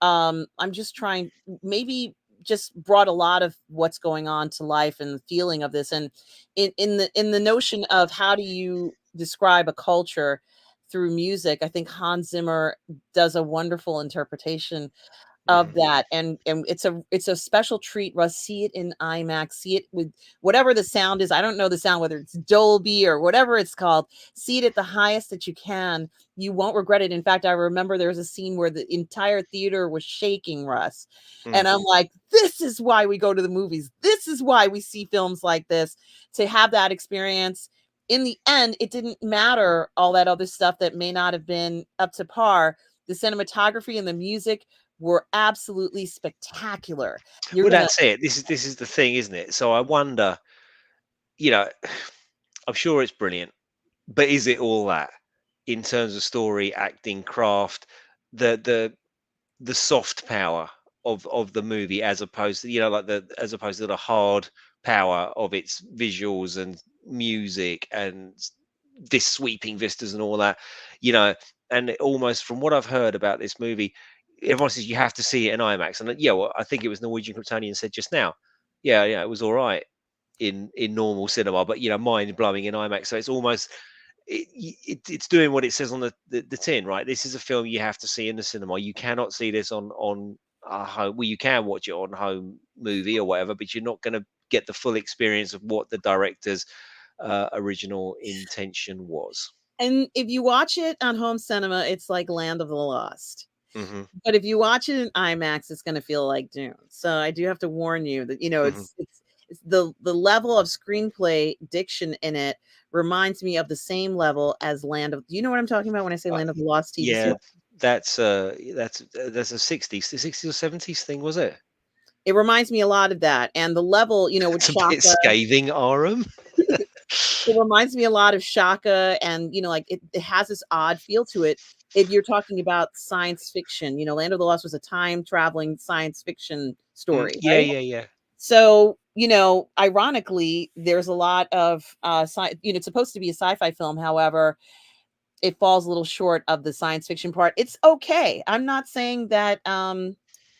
I'm just trying, maybe just brought a lot of what's going on to life and the feeling of this. And in the notion of how do you describe a culture through music, I think Hans Zimmer does a wonderful interpretation of Mhm. that, and it's a special treat, Russ. See it in IMAX, see it with whatever the sound is. I don't know the sound, whether it's Dolby or whatever it's called. See it at the highest that you can. You won't regret it. In fact, I remember there was a scene where the entire theater was shaking, Russ. And Mm. I'm like, this is why we go to the movies. This is why we see films like this, to have that experience. In the end, it didn't matter all that other stuff that may not have been up to par. The cinematography and the music were absolutely spectacular. You're Well, gonna that's it. This is the thing, isn't it? So I wonder, you know, I'm sure it's brilliant, but is it all that in terms of story, acting, craft, the the soft power of the movie as opposed to, like, the as opposed to the hard power of its visuals and music and this sweeping vistas and all that, you know and almost from what I've heard about this movie, everyone says you have to see it in IMAX. And yeah, well, I think it was Norwegian Kryptonian said just now, yeah, yeah, it was all right in normal cinema, but mind blowing in IMAX. So it's almost, it's doing what it says on the tin, right? This is a film you have to see in the cinema. You cannot see this on home. Well, you can watch it on home movie or whatever, but you're not going to get the full experience of what the director's original intention was. and if you watch it on home cinema, it's like Land of the Lost. Hmm. But if you watch it in IMAX, it's gonna feel like Dune. So I do have to warn you that, Hmm. it's the level of screenplay diction in it reminds me of the same level as Land of, do you know what I'm talking about when I say Uh, Land of the Lost TV yeah, series? that's a '60s or '70s thing, was it? It reminds me a lot of that, and the level, with It's a bit Shaka. scathing, Aram. It reminds me a lot of Shaka, and, like, it has this odd feel to it. If you're talking about science fiction, Land of the Lost was a time traveling science fiction story, Yeah, right? yeah, yeah. So, ironically, there's a lot of it's supposed to be a sci-fi film. However, it falls a little short of the science fiction part. It's okay. I'm not saying that, I'm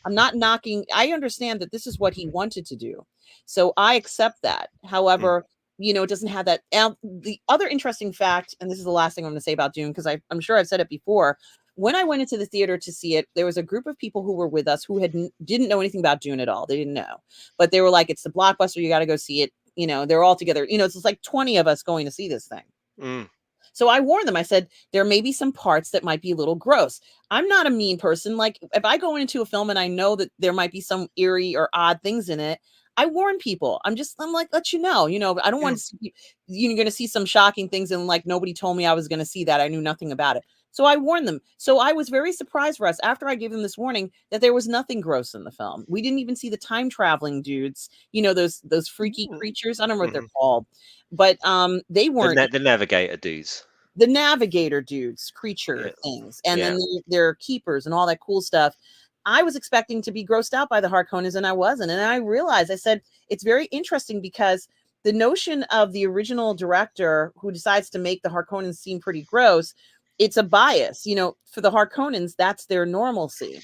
not knocking. I understand that this is what he wanted to do. So I accept that. Mm, However, it doesn't have that. The other interesting fact, and this is the last thing I'm going to say about Dune, because I'm sure I've said it before. When I went into the theater to see it, there was a group of people who were with us who didn't know anything about Dune at all. They didn't know, but they were like, "It's the blockbuster. You got to go see it." They're all together. It's just like 20 of us going to see this thing. mm, So I warned them. I said, there may be some parts that might be a little gross. I'm not a mean person. Like, if I go into a film and I know that there might be some eerie or odd things in it, I warn people. I'm like, let you know. I don't want mm. to see, you're going to see some shocking things, and like nobody told me I was going to see that. I knew nothing about it. So I warned them. So I was very surprised, Russ, after I gave them this warning, that there was nothing gross in the film. We didn't even see the time traveling dudes, those freaky Mm, creatures. I don't know what they're mhm. called, but they weren't. The navigator dudes. The navigator dudes, Yeah, creature things, and yeah. then their keepers and all that cool stuff. I was expecting to be grossed out by the Harkonnens, and I wasn't. And I realized, I said, it's very interesting because the notion of the original director who decides to make the Harkonnens seem pretty gross, it's a bias. For the Harkonnens, that's their normalcy.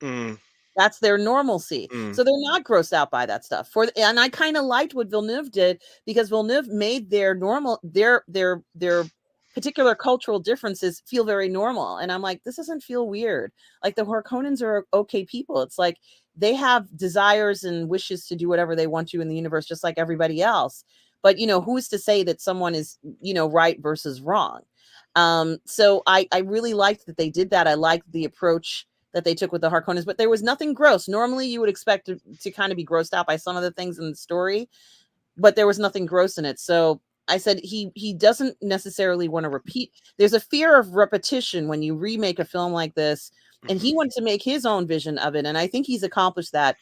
Mm, That's their normalcy. mm, So they're not grossed out by that stuff. And I kind of liked what Villeneuve did, because Villeneuve made their particular cultural differences feel very normal. And I'm like, this doesn't feel weird. Like, the Harkonnens are okay people. It's like they have desires and wishes to do whatever they want to in the universe, just like everybody else. But who's to say that someone is, right versus wrong? So I really liked that they did that. I liked the approach that they took with the Harkonnens, but there was nothing gross. Normally, you would expect to kind of be grossed out by some of the things in the story, but there was nothing gross in it. So I said he doesn't necessarily want to repeat. There's a fear of repetition when you remake a film like this, and mhm. he wanted to make his own vision of it, and I think he's accomplished that.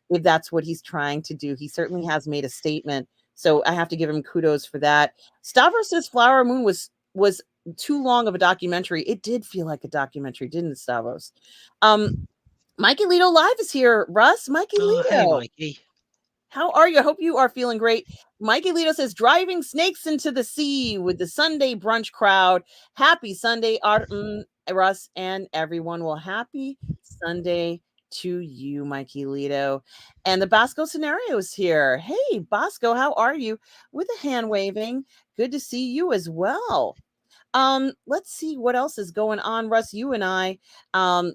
If that's what he's trying to do, he certainly has made a statement. So I have to give him kudos for that. Stavros says Flower Moon was too long of a documentary. It did feel like a documentary, didn't it, Stavros? Um, Mikey Lito Live is here. Russ, Mikey Oh, hey, Lito. Mikey. How are you? I hope you are feeling great. Mikey Lito says, driving snakes into the sea with the Sunday brunch crowd. Happy Sunday, Russ, and everyone. Well, happy Sunday to you, Mikey Lito. And the Bosco scenario is here. Hey, Bosco, how are you? With a hand waving. Good to see you as well. Let's see what else is going on, Russ. You and I, a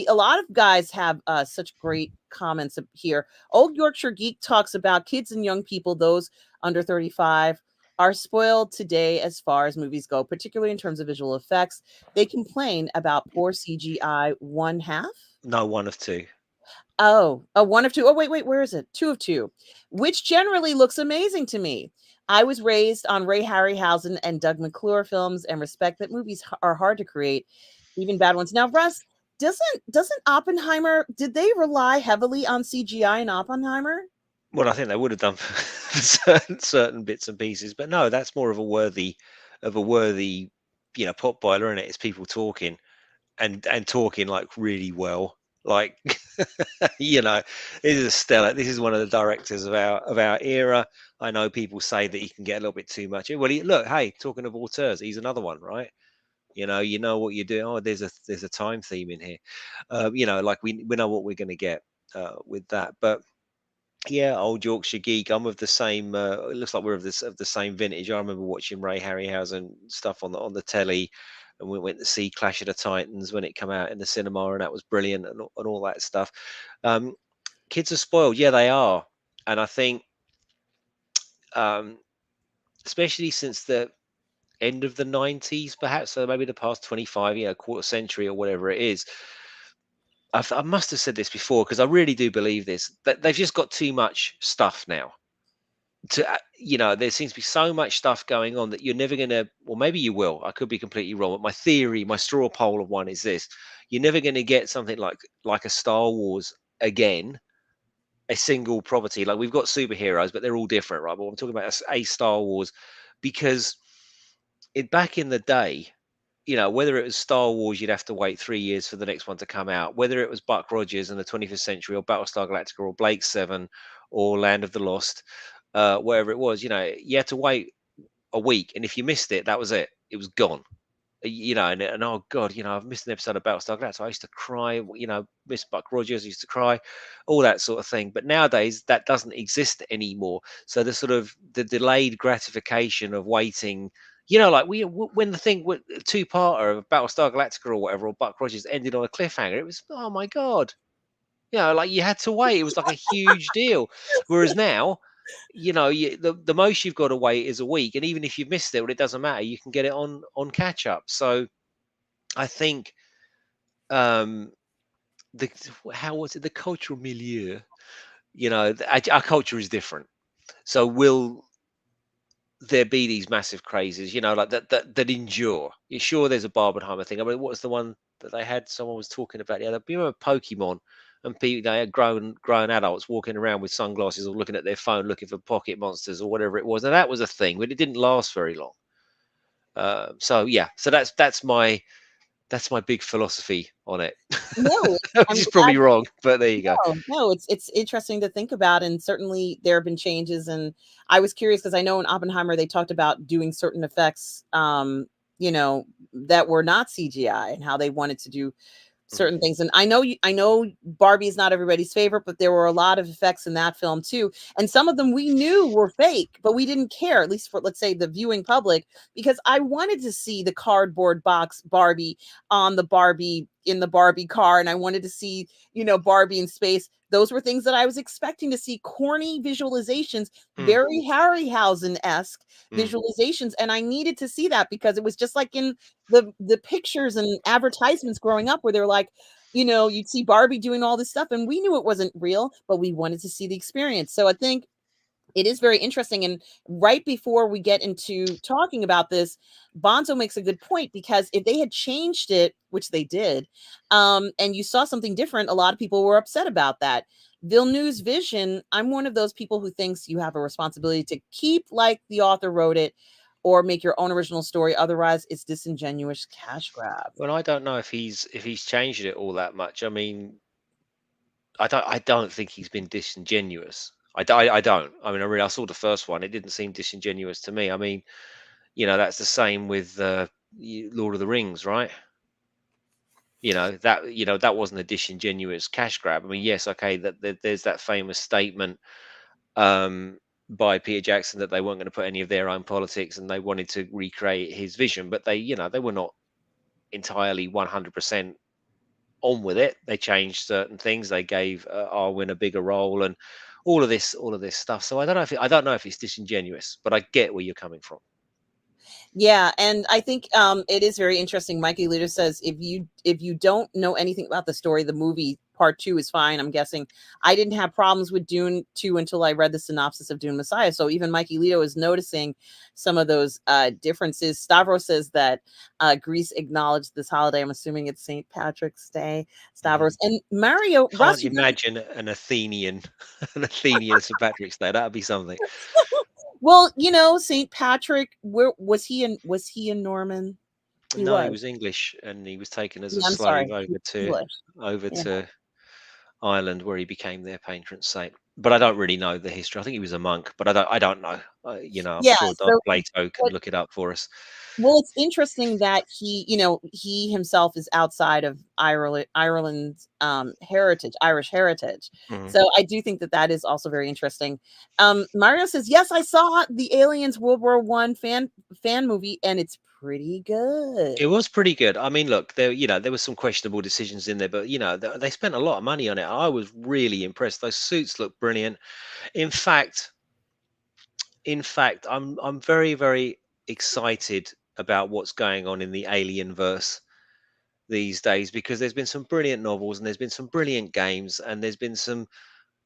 lot of guys have such great comments here. Old Yorkshire Geek talks about kids and young people, those under 35, are spoiled today as far as movies go, particularly in terms of visual effects. They complain about poor CGI. One half. No, one of two. Oh, a one of two. Oh, wait, where is it? Two of two, which generally looks amazing to me. I was raised on Ray Harryhausen and Doug McClure films and respect that movies are hard to create, even bad ones. Now, Russ, doesn't Oppenheimer, did they rely heavily on CGI in Oppenheimer? Well, I think they would have done for certain bits and pieces, but no, that's more of a worthy, pot boiler, and it? It's people talking and talking like really well. Like, you know, this is a stellar. This is one of the directors of our era. I know people say that he can get a little bit too much. Well, look, hey, talking of auteurs, he's another one, right? You know what you're doing. Oh, there's a time theme in here. Like we know what we're going to get with that. But yeah, old Yorkshire geek. I'm of the same. It looks like we're of the same vintage. I remember watching Ray Harryhausen stuff on the telly, and we went to see Clash of the Titans when it came out in the cinema, and that was brilliant, and all that stuff. Um, Kids are spoiled. Yeah, they are, and I think, um, especially since the end of the 90s, perhaps, so maybe the past 25, quarter century or whatever it is. I must have said this before because I really do believe this, that they've just got too much stuff now. There seems to be so much stuff going on that you're never going to, or maybe you will. I could be completely wrong, but my theory, my straw poll of one is this: you're never going to get something like a Star Wars again, a single property. Like we've got superheroes, but they're all different, right? But I'm talking about a Star Wars because it back in the day, whether it was Star Wars, you'd have to wait 3 years for the next one to come out. Whether it was Buck Rogers in the 25th century, or Battlestar Galactica, or Blake Seven, or Land of the Lost, wherever it was, you had to wait a week, and if you missed it, that was it. It was gone. And oh god, I've missed an episode of Battlestar Galactica. I used to cry. Miss Buck Rogers. I used to cry, all that sort of thing. But nowadays, that doesn't exist anymore. So the delayed gratification of waiting. Like when the thing, two-parter of Battlestar Galactica or whatever, or Buck Rogers ended on a cliffhanger. It was, oh my god, like you had to wait. It was like a huge deal. Whereas now, the most you've got to wait is a week, and even if you've missed it, well, it doesn't matter. You can get it on catch up. So I think, um, the how was it, the cultural milieu? Our culture is different. So will there be these massive crazes? Like that endure? You sure there's a Barbenheimer thing? I mean, what was the one that they had? Someone was talking about the other. You remember Pokemon? And people, they had grown adults walking around with sunglasses or looking at their phone, looking for pocket monsters or whatever it was. And that was a thing, but it didn't last very long. So yeah, so that's my big philosophy on it, No, which I'm is probably glad. wrong, but there you go. No, it's interesting to think about, and certainly there have been changes. And I was curious because I know in Oppenheimer they talked about doing certain effects, that were not CGI, and how they wanted to do Mhm. certain things. And I know Barbie is not everybody's favorite, but there were a lot of effects in that film too. And some of them we knew were fake, but we didn't care, at least for, let's say, the viewing public, because I wanted to see the cardboard box Barbie on the Barbie in the Barbie car, and I wanted to see, Barbie in space. Those were things that I was expecting to see, corny visualizations, Mm, very Harryhausen-esque mm, visualizations. And I needed to see that because it was just like in the pictures and advertisements growing up where they're like, you'd see Barbie doing all this stuff, and we knew it wasn't real, but we wanted to see the experience. So I think it is very interesting. And right before we get into talking about this, Bonzo makes a good point, because if they had changed it, which they did, and you saw something different, a lot of people were upset about that. Villeneuve's vision, I'm one of those people who thinks you have a responsibility to keep like the author wrote it, or make your own original story. Otherwise, it's disingenuous cash grab. well, I don't know if he's changed it all that much. I mean, I don't think he's been disingenuous. I don't. I mean, I saw the first one. It didn't seem disingenuous to me. I mean, that's the same with Lord of the Rings, right? That wasn't a disingenuous cash grab. I mean, yes, okay, there's that famous statement um, by Peter Jackson that they weren't going to put any of their own politics and they wanted to recreate his vision, but they were not entirely 100% on with it. They changed certain things. They gave Arwen a bigger role and all of this stuff. So I don't know if it's disingenuous, but I get where you're coming from. Yeah, and I think it is very interesting. Mikey Luda says if you don't know anything about the story, the movie part two is fine. I'm guessing I didn't have problems with Dune 2 until I read the synopsis of Dune Messiah. So even Mikey Lito is noticing some of those differences. Stavros says that Greece acknowledged this holiday. I'm assuming it's St. Patrick's Day. Mm. Stavros and Mario Can't Russ, you got imagine an Athenian, an Athenian St. Patrick's Day. That'd be something. well, St. Patrick, where was he in Norman? He No, he was. was English, and he was taken as a Yeah, I'm sorry. slave He over was to English. over Yeah. to Ireland, where he became their patron saint. But I don't really know the history. I think he was a monk, but I don't know. I'm Yeah, sure Dark so Plato can what look it up for us. well, it's interesting that he himself is outside of Ireland's Irish heritage. Mhm. So I do think that that is also very interesting. Mario says, "Yes, I saw the Aliens World War One fan movie, and it's pretty It good." was pretty good. I mean, look, there was some questionable decisions in there, but they spent a lot of money on it. I was really impressed. Those suits look brilliant. In fact, I'm very, very excited about what's going on in the Alien verse these days because there's been some brilliant novels and there's been some brilliant games and there's been some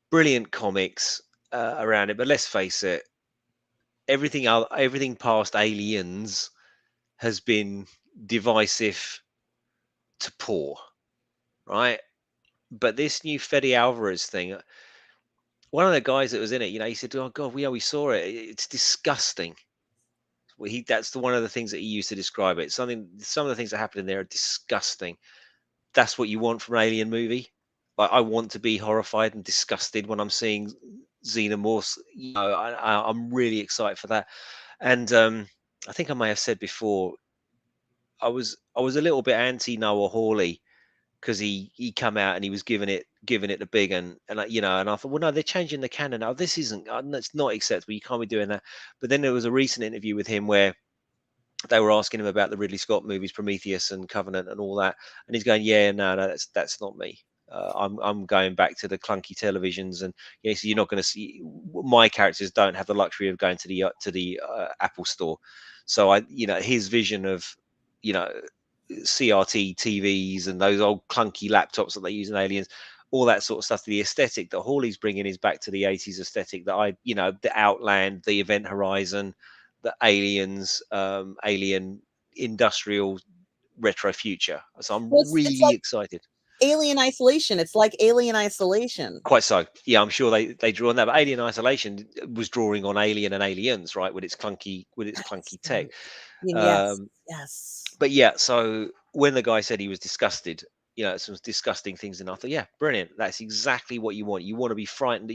brilliant comics around it. But let's face it, everything past Aliens has been divisive to poor, right? But this new Fede Alvarez thing, one of the guys that was in it, he said, "Oh God, we always saw it. It's disgusting." Well, that's one of the things that he used to describe it. Some of the things that happen in there are disgusting. That's what you want from an alien movie. Like I want to be horrified and disgusted when I'm seeing xenomorphs. I'm really excited for that. And I think I may have said before, I was a little bit anti Noah Hawley because he come out and he was giving it the big and I thought, well, no, they're changing the canon now. This isn't that's not acceptable. You can't be doing that. But then there was a recent interview with him where they were asking him about the Ridley Scott movies, Prometheus and Covenant and all that, and he's going, "Yeah, no, no, that's not me. I'm going back to the clunky televisions, and so you're not going to see my characters don't have the luxury of going to the Apple store. So his vision of you know CRT TVs and those old clunky laptops that they use in Aliens." All that sort of stuff. The aesthetic that Hawley's bringing is back to the 80s aesthetic the Outland, the Event Horizon, the Aliens, Alien Industrial Retro Future. So I'm Well, it's really like excited. Alien Isolation. It's like Alien Isolation. Quite so. Yeah, I'm sure they drew on that. But Alien Isolation was drawing on Alien and Aliens, right, with its clunky tech. Right. Yes. Um, Yes. but yeah, so when the guy said he was disgusted, some disgusting things, and I thought, yeah, brilliant. That's exactly what you want. You want to be frightened.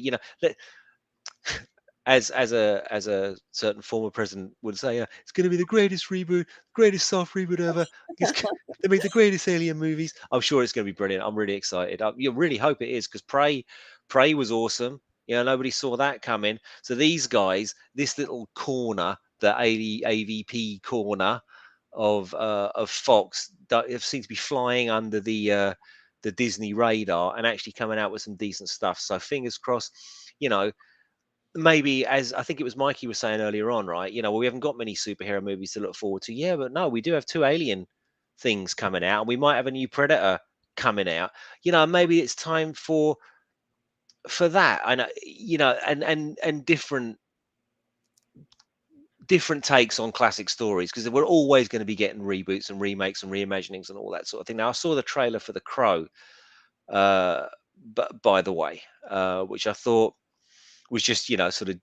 As a certain former president would say, it's going to be the greatest reboot, greatest soft reboot ever. They make the greatest alien movies. I'm sure it's going to be brilliant. I'm really excited. You really hope it is because Prey was awesome. Nobody saw that coming. So these guys, this little corner, the AVP corner of Fox, seem to be flying under the Disney radar and actually coming out with some decent stuff. So fingers crossed. You know, maybe as I think it was Mikey was saying earlier on, right? We haven't got many superhero movies to look forward to. Yeah, but no, we do have two Alien things coming out, and we might have a new Predator coming out. Maybe it's time for that. I know, and different takes on classic stories because we're always going to be getting reboots and remakes and reimaginings and all that sort of thing. Now, I saw the trailer for The Crow, but by the way, which I thought was just sort of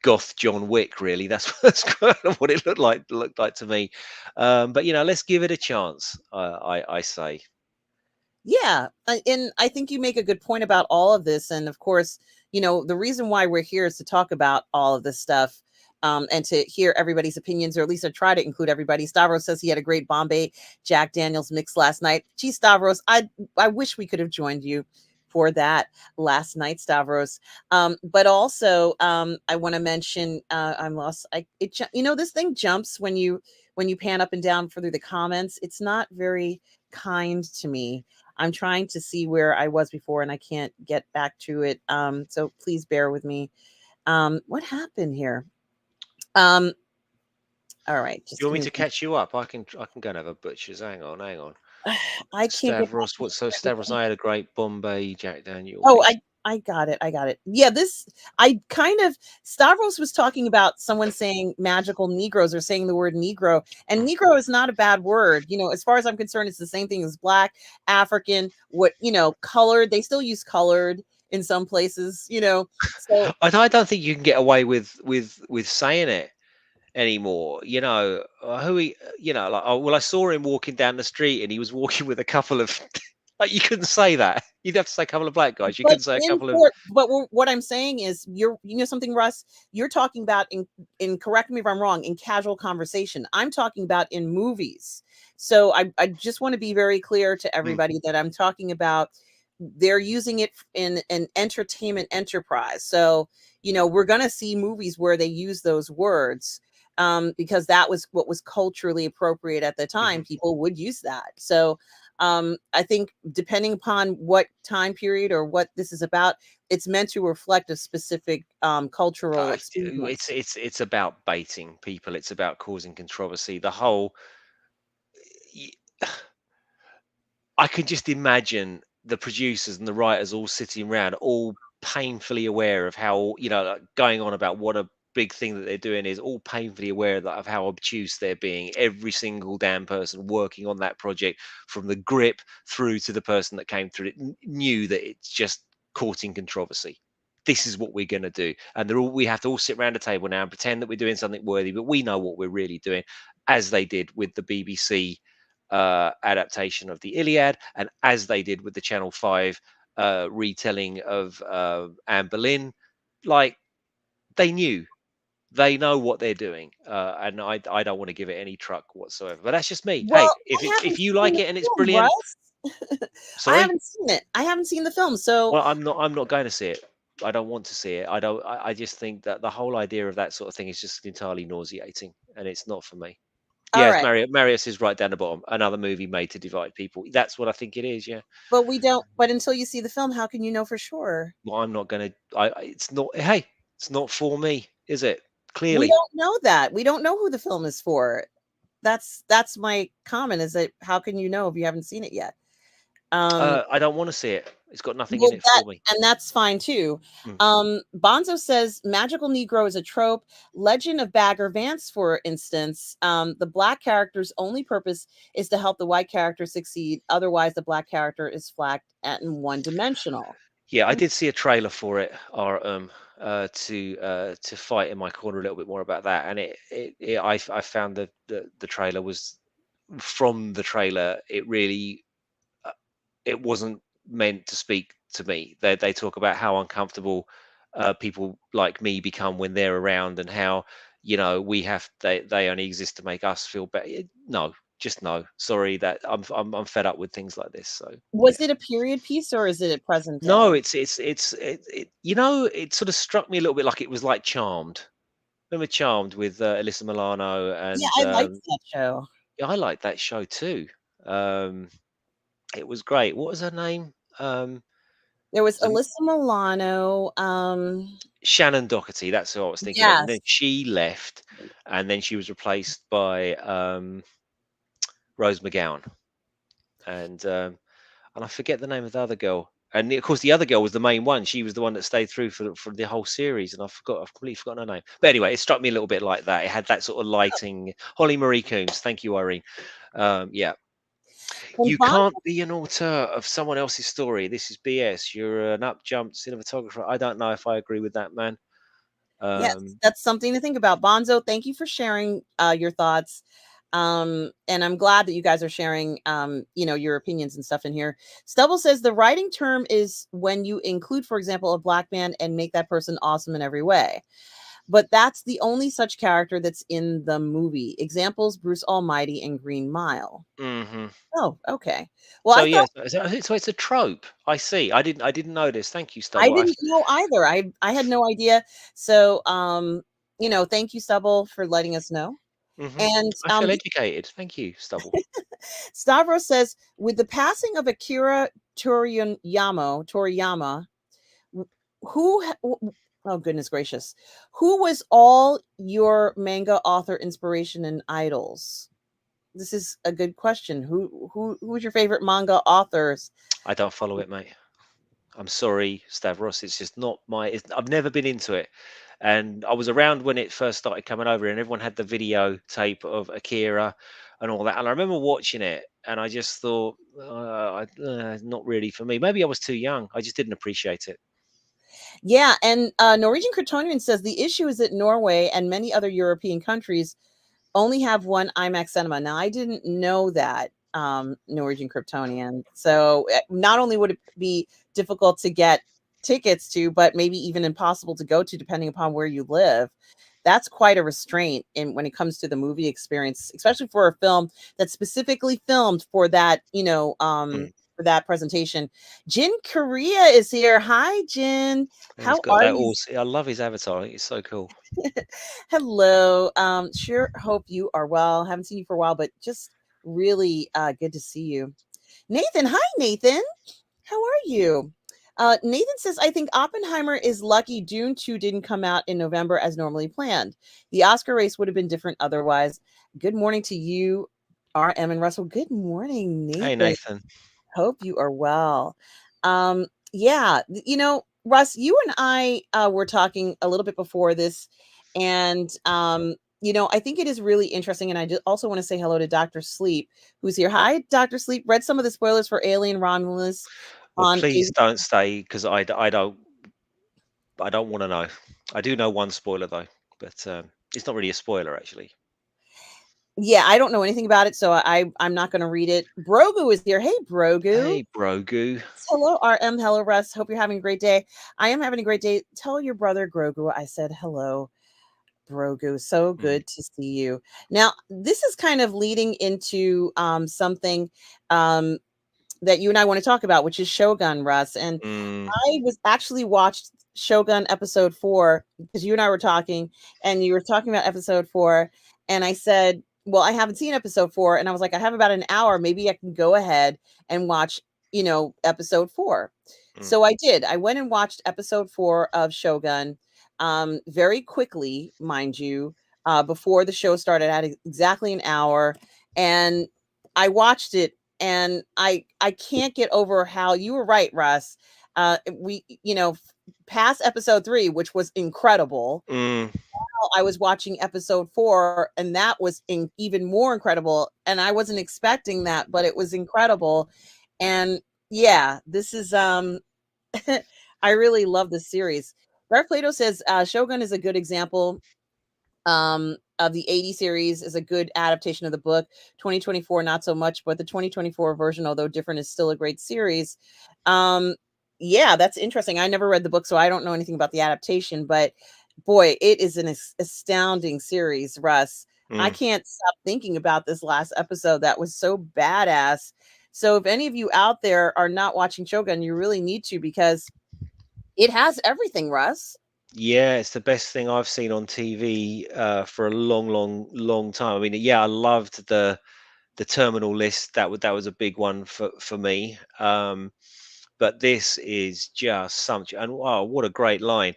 goth John Wick. Really, that's kind of what it looked like to me. But let's give it a chance. I say. Yeah, and I think you make a good point about all of this, and of course, the reason why we're here is to talk about all of this stuff. And to hear everybody's opinions, or at least to try to include everybody. Stavros says he had a great Bombay Jack Daniels mix last night. Gee, Stavros, I wish we could have joined you for that last night, Stavros. But also, I want to mention, I'm lost. This thing jumps when you pan up and down through the comments. It's not very kind to me. I'm trying to see where I was before and I can't get back to it. So please bear with me. What happened here? Um, all right, You just want give me me. to catch you up? I can go and have a butcher's. Hang on, hang on. I can't get back Stavros, to what? So Stavros, everything. I had a great Bombay Jack Daniel Oh, mix. I got it. I got it. Yeah, this I kind of Stavros was talking about someone saying magical Negroes or saying the word Negro, and Negro is not a bad word. As far as I'm concerned, it's the same thing as black, African, colored. They still use colored in some places. So I don't think you can get away with saying it anymore. Who he, like, oh, well, I saw him walking down the street and he was walking with a couple of, like, you couldn't say that. You'd have to say a couple of black guys. You But couldn't say a in couple of, court, but what I'm saying is, something, Russ. You're talking about in correct me if I'm wrong, in casual conversation. I'm talking about in movies. So I just want to be very clear to mm, everybody that I'm talking about. They're using it in an entertainment enterprise. So we're gonna see movies where they use those words. Because that was what was culturally appropriate at the time. mhm. People would use that. So I think depending upon what time period or what this is about, it's meant to reflect a specific cultural It's experience. it's about baiting people. It's about causing controversy. The whole, I could just imagine the producers and the writers all sitting around, all painfully aware of how, like, going on about what a big thing that they're doing is, all painfully aware of how obtuse they're being. Every single damn person working on that project, from the grip through to the person that came through it, knew that it's just courting controversy. This is what we're going to do, and we have to all sit around a table now and pretend that we're doing something worthy, but we know what we're really doing, as they did with the BBC adaptation of the Iliad, and as they did with the Channel 5 retelling of Anne Boleyn. Like, they knew, they know what they're doing, and I don't want to give it any truck whatsoever. But that's just me. Hey, Well, I if haven't you seen like the it and it's film, brilliant, Russ. I sorry. haven't seen it. I haven't seen the film. So, Well, I'm not going to see it. I don't want to see it. I don't. I just think that the whole idea of that sort of thing is just entirely nauseating, and it's not for me. all Yes, right, Marius is right down the bottom. Another movie made to divide people. That's what I think it is. Yeah. but we don't. But until you see the film, how can you know for sure? Well, I'm not gonna. It's not. Hey, it's not for me, is it? We Clearly, don't know that. We don't know who the film is for. That's my comment. Is that how can you know if you haven't seen it yet? Um, I don't want to see it. It's got nothing in Well, it for me. that's fine too. Mm. Bonzo says magical Negro is a trope. Legend of Bagger Vance, for instance, the black character's only purpose is to help the white character succeed. Otherwise, the black character is flat and one dimensional. Yeah, I did see a trailer for it, or to fight in my corner a little bit more about that, and I found that the trailer was, from the trailer, it really, uh, it wasn't meant to speak to me. They talk about how uncomfortable people like me become when they're around, and how, they only exist to make us feel better. No, just no. Sorry, that I'm fed up with things like this. So Was yeah. it a period piece or is it a present No, day? it sort of struck me a little bit like it was like Charmed. Remember Charmed with Alyssa Milano, Yeah, and I liked that show. yeah, I liked that show too. Um, it was great. What was her name? There was Was it Alyssa Milano. Shannon Doherty? That's who I was thinking of. And then Yes. she left, and then she was replaced by Rose McGowan, and I forget the name of the other girl. And of course, the other girl was the main one. She was the one that stayed through for the whole series, and I've completely forgotten her name. But anyway, it struck me a little bit like that. It had that sort of lighting. Holly Marie Combs. Thank you, Irene. Yeah, And you Bond, can't be an author of someone else's story. This is BS. You're an upjumped cinematographer. I don't know if I agree with that, man. yes, Um, that's something to think about. Bonzo, thank you for sharing your thoughts. And I'm glad that you guys are sharing, your opinions and stuff in here. Stubble says the writing term is when you include, for example, a black man and make that person awesome in every way. But that's the only such character that's in the movie. Examples: Bruce Almighty and Green Mile. Hmm. Oh, okay. Well, So I thought yes, so it's a trope. I see. I didn't know this. Thank you, I Stubble. didn't know either. I had no idea. So, thank you, Stubble, for letting us know. Hmm. And I feel educated. Thank you, Stubble. Stavros says, with the passing of Akira Toriyama, who, oh goodness gracious, who was all your manga author inspiration and idols? This is a good question. Who's your favorite manga authors? I don't follow it, mate. I'm sorry, Stavros. It's just not my. I've never been into it, and I was around when it first started coming over, and everyone had the videotape of Akira and all that. And I remember watching it, and I just thought, not really for me. Maybe I was too young. I just didn't appreciate it. Yeah, and Norwegian Kryptonian says the issue is that Norway and many other European countries only have one IMAX cinema. Now, I didn't know that, Norwegian Kryptonian. So, not only would it be difficult to get tickets to, but maybe even impossible to go to, depending upon where you live. That's quite a restraint in when it comes to the movie experience, especially for a film that's specifically filmed Mm. for that presentation. Jin Korea is here. Hi, Jin. And he's How got are that you? also. I love his avatar. It's so cool. Hello. Sure hope you are well. Haven't seen you for a while, but just really good to see you. Nathan, hi Nathan. How are you? Nathan says, I think Oppenheimer is lucky Dune 2 didn't come out in November as normally planned. The Oscar race would have been different otherwise. Good morning to you, RM and Russell. Good morning, Hey, Nathan. Nathan. Hope you are well. Yeah, Russ, you and I were talking a little bit before this, and I think it is really interesting. And I also want to say hello to Dr. Sleep, who's here. Hi, Dr. Sleep. Read some of the spoilers for Alien Romulus Well, on please don't stay because I don't want to know. I do know one spoiler though, but it's not really a spoiler actually. Yeah, I don't know anything about it, so I'm not going to read it. Brogu is here. Hey, Brogu. Hey, Brogu. Hello, RM. Hello, Russ. Hope you're having a great day. I am having a great day. Tell your brother Grogu I said hello. Brogu, so Mm, good to see you. Now, this is kind of leading into something that you and I want to talk about, which is Shogun, Russ. And mm, I was actually watched Shogun episode 4 because you and I were talking, and you were talking about episode 4, and I said, "Well, I haven't seen episode 4," and I was like, "I have about an hour. Maybe I can go ahead and watch, episode 4." mm, So I did. I went and watched episode 4 of Shogun, very quickly, mind you, before the show started. I had exactly an hour, and I watched it, and I can't get over how you were right, Russ. We, past episode 3, which was incredible. mm. I was watching episode 4, and that was even more incredible. And I wasn't expecting that, but it was incredible. And yeah, this is I really love this series. Dark Plato says Shogun is a good example of the 80 series, is a good adaptation of the book. 2024 not so much, but the 2024 version, although different, is still a great series. um yeah, that's interesting. I never read the book, so I don't know anything about the adaptation, but boy, it is an astounding series, Russ. I Mm. can't stop thinking about this last episode. That was so badass. So if any of you out there are not watching Shogun, you really need to, because it has everything, Russ. Yeah, it's the best thing I've seen on TV for a long, long, long time. I mean, yeah, I loved the terminal list. That was a big one for me. But this is just something, and wow, what a great line!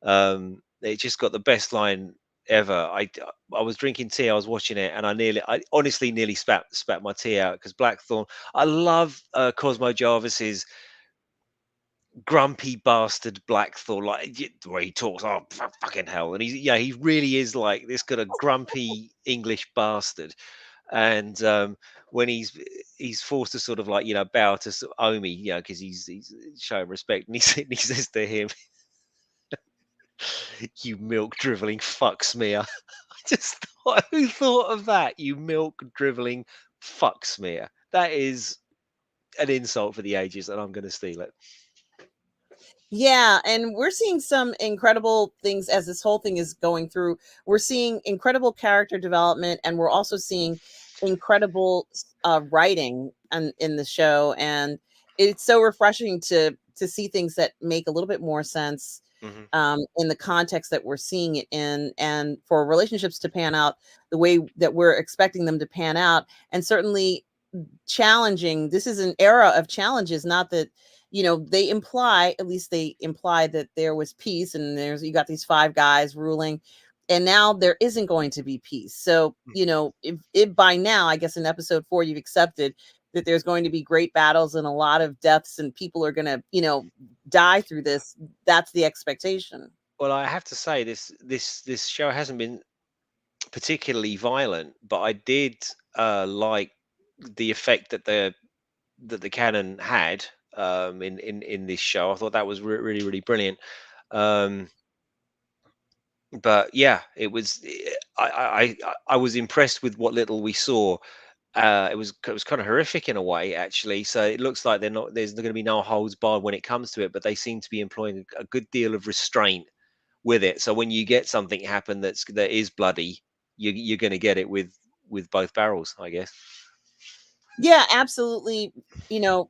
It just got the best line ever. I was drinking tea, I was watching it, and I honestly nearly spat my tea out because Blackthorn. I love Cosmo Jarvis's grumpy bastard Blackthorn, like where he talks, oh fucking hell, and he really is like this kind of grumpy English bastard. And when he's forced to sort of like bow to Omi, because he's showing respect, and he says to him, "You milk driveling fuck smear." just thought, who thought of that? You milk dribbling fuck smear. That is an insult for the ages, and I'm going to steal it. Yeah, and we're seeing some incredible things as this whole thing is going through. We're seeing incredible character development, and we're also seeing incredible writing in the show, and it's so refreshing to see things that make a little bit more sense Hmm. in the context that we're seeing it in, and for relationships to pan out the way that we're expecting them to pan out, and certainly challenging. This is an era of challenges, not that, they imply, at least they imply that there was peace and you got these five guys ruling, and now there isn't going to be peace. So, if by now, I guess in episode 4 you've accepted that there's going to be great battles and a lot of deaths and people are going to, die through this, that's the expectation. Well, I have to say this show hasn't been particularly violent, but I did like the effect that the canon had in this show. I thought that was really really brilliant. Um, but yeah, it was. I was impressed with what little we saw. It was kind of horrific in a way, actually. So it looks like there's going to be no holds barred when it comes to it, but they seem to be employing a good deal of restraint with it. So when you get something happen that is bloody, you're going to get it with both barrels, I guess. Yeah, absolutely.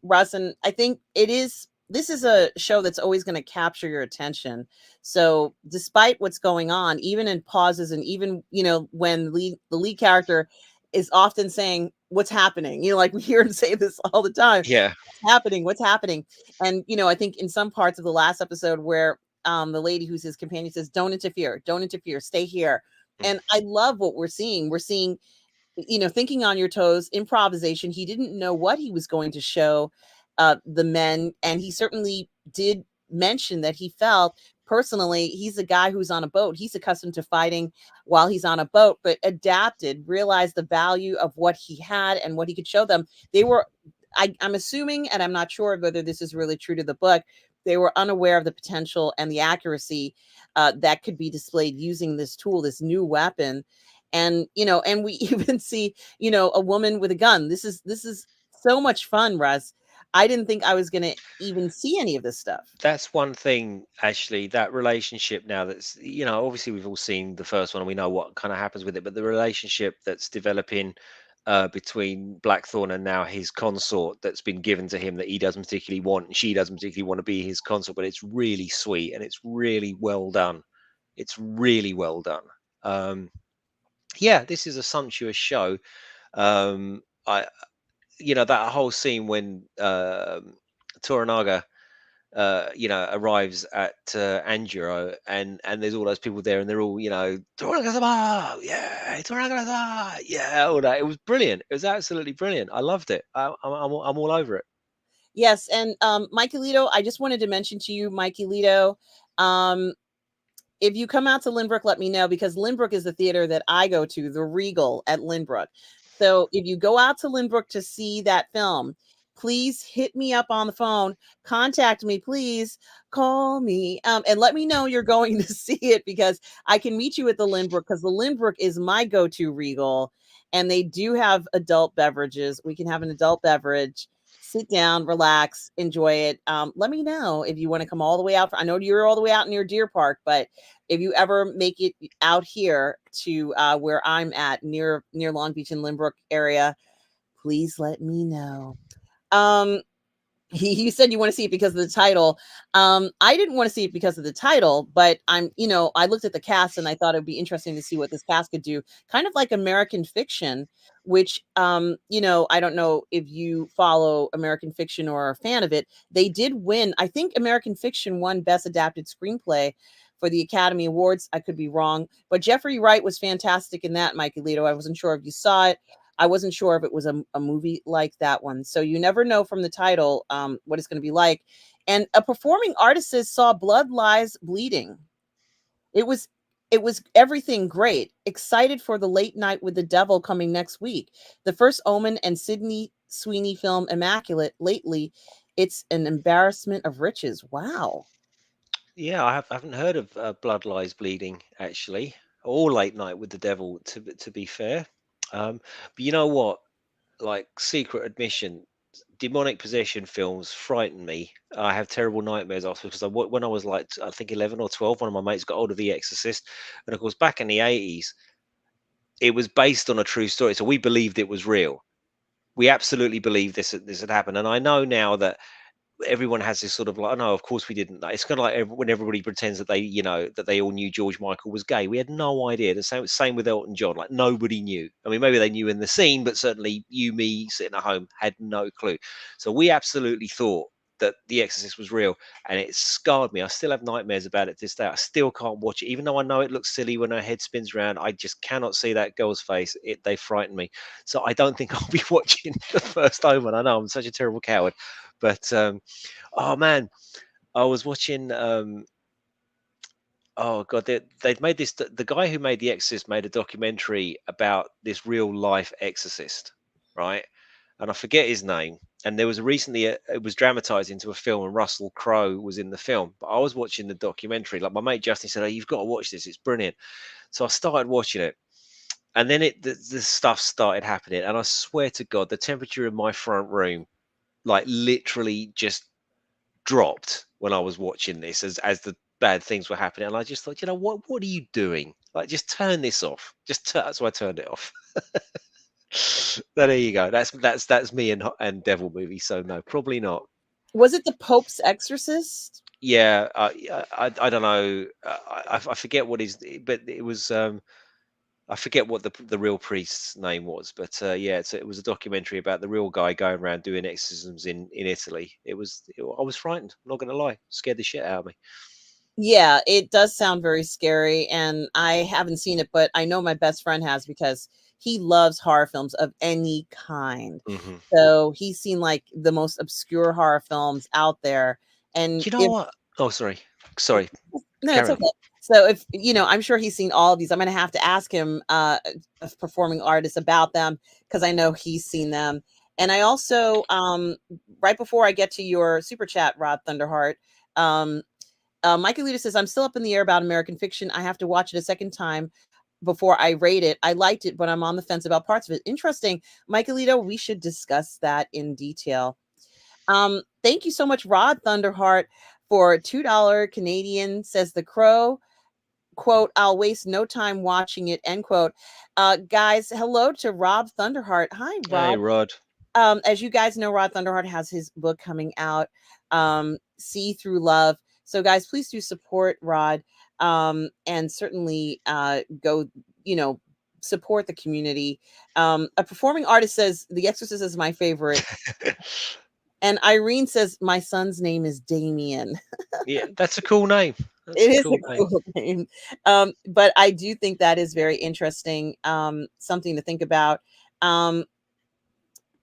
Russ, and I think this is a show that's always going to capture your attention. So, despite what's going on, even in pauses, and even, when the lead character is often saying, "What's happening?" Like we hear him say this all the time. Yeah. What's happening? What's happening? And, I think in some parts of the last episode where the lady who's his companion says, don't interfere, stay here." Mm. And I love what we're seeing. We're seeing, thinking on your toes, improvisation. He didn't know what he was going to show the men, and he certainly did mention that he felt personally he's a guy who's on a boat. He's accustomed to fighting while he's on a boat, but adapted, realized the value of what he had and what he could show them. They were, I'm assuming, and I'm not sure whether this is really true to the book. They were unaware of the potential and the accuracy that could be displayed using this tool, this new weapon, and we even see, a woman with a gun. This is so much fun, Russ. I didn't think I was going to even see any of this stuff. That's one thing, actually, that relationship now that's, obviously we've all seen the first one and we know what kind of happens with it, but the relationship that's developing between Blackthorn and now his consort that's been given to him that he doesn't particularly want and she doesn't particularly want to be his consort, but it's really sweet and it's really well done. It's really well done. Um, yeah, this is a sumptuous show. I, that whole scene when Toranaga arrives at Anjiro, and there's all those people there, and they're all, "Toranaga-sama! Yeah, Toranaga-sama! Yeah," all that. It was brilliant. It was absolutely brilliant. I loved it. I'm all over it. Yes, and Mikey Lito, I just wanted to mention to you, Mikey Lito, um, if you come out to Lynbrook, let me know, because Lynbrook is the theater that I go to, the Regal at Lynbrook. So if you go out to Lynbrook to see that film, please hit me up on the phone. Contact me, please. Call me, and let me know you're going to see it, because I can meet you at the Lynbrook, because the Lynbrook is my go-to Regal, and they do have adult beverages. We can have an adult beverage. Sit down, relax, enjoy it. Let me know if you want to come all the way out. I know you're all the way out near Deer Park, but if you ever make it out here to where I'm at, near Long Beach and Lynbrook area, please let me know. Um, you said you want to see it because of the title. I didn't want to see it because of the title, but I looked at the cast and I thought it'd be interesting to see what this cast could do. Kind of like American Fiction, which, I don't know if you follow American Fiction or are a fan of it. They did win. I think American Fiction won Best Adapted Screenplay for the Academy Awards. I could be wrong, but Jeffrey Wright was fantastic in that, Mike Alito. I wasn't sure if you saw it. I wasn't sure if it was a movie like that one. So you never know from the title what it's going to be like. And a performing artist saw Blood Lies Bleeding. It was everything great. Excited for The Late Night with the Devil coming next week. The first Omen and Sydney Sweeney film Immaculate lately. It's an embarrassment of riches. Wow. Yeah, I haven't heard of Blood Lies Bleeding, actually. all late night with the devil. To be fair, but you know what? Like secret admission, demonic possession films frighten me. I have terrible nightmares after because when I was like I think 11 or 12, one of my mates got hold of The Exorcist, and of course back in the 80s, it was based on a true story, so we believed it was real. We absolutely believed this had happened, and I know now that everyone has this sort of like, no, of course we didn't. It's kind of like when everybody pretends that that they all knew George Michael was gay. We had no idea. The same with Elton John. Like nobody knew. I mean, maybe they knew in the scene, but certainly you, me, sitting at home had no clue. So we absolutely thought that The Exorcist was real, and it scarred me. I still have nightmares about it to this day. I still can't watch it, even though I know it looks silly when her head spins around. I just cannot see that girl's face. They frighten me. So I don't think I'll be watching the first Omen. I know I'm such a terrible coward, but oh man, I was watching. Oh god, they'd made this. The guy who made The Exorcist made a documentary about this real life exorcist, right? And I forget his name. And there was recently it was dramatized into a film, and Russell Crowe was in the film. But I was watching the documentary. Like my mate Justin said, "Oh, you've got to watch this. It's brilliant." So I started watching it, and then the stuff started happening. And I swear to God, the temperature in my front room, like literally, just dropped when I was watching this as the bad things were happening, and I just thought, you know what are you doing? Like, just turn this off. So I turned it off. So there you go. That's me and devil movie. So no, probably not. Was it the Pope's Exorcist? Yeah, I don't know. I forget what his, but it was. I forget what the real priest's name was, but yeah, it was a documentary about the real guy going around doing exorcisms in Italy. I was frightened. I'm not going to lie, scared the shit out of me. Yeah, it does sound very scary, and I haven't seen it, but I know my best friend has because he loves horror films of any kind. Hmm. So he's seen like the most obscure horror films out there. And You know if what? Oh, sorry. no, it's Carry on. okay. So if I'm sure he's seen all of these. I'm gonna have to ask him of performing artists about them because I know he's seen them. And I also right before I get to your super chat, Rod Thunderheart, um Michael Lita says, I'm still up in the air about American Fiction. I have to watch it a second time before I rate it. I liked it, but I'm on the fence about parts of it. Interesting. Michaelito, we should discuss that in detail. Thank you so much, Rod Thunderheart, for $2 Canadian, says the crow. Quote, I'll waste no time watching it, end quote. Guys, hello to Rob Thunderheart. Hi, Hey, Rob. Rod. As you guys know, Rod Thunderheart has his book coming out, See Through Love. So, guys, please do support Rod, and certainly go, support the community. A performing artist says, The Exorcist is my favorite. And Irene says, my son's name is Damien. Yeah, that's a cool name. That's It a is cool a name. cool name. But I do think that is very interesting, something to think about. Um,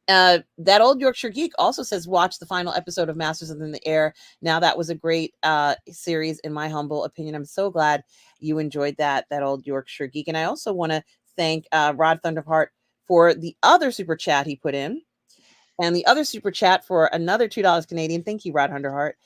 that old Yorkshire geek also says watch the final episode of Masters in the Air. Now that was a great series in my humble opinion. I'm so glad you enjoyed that old Yorkshire geek. And I also want to thank Rod Thunderheart for the other super chat he put in. And the other super chat for another $2 Canadian, thank you, Rod Hunterhart,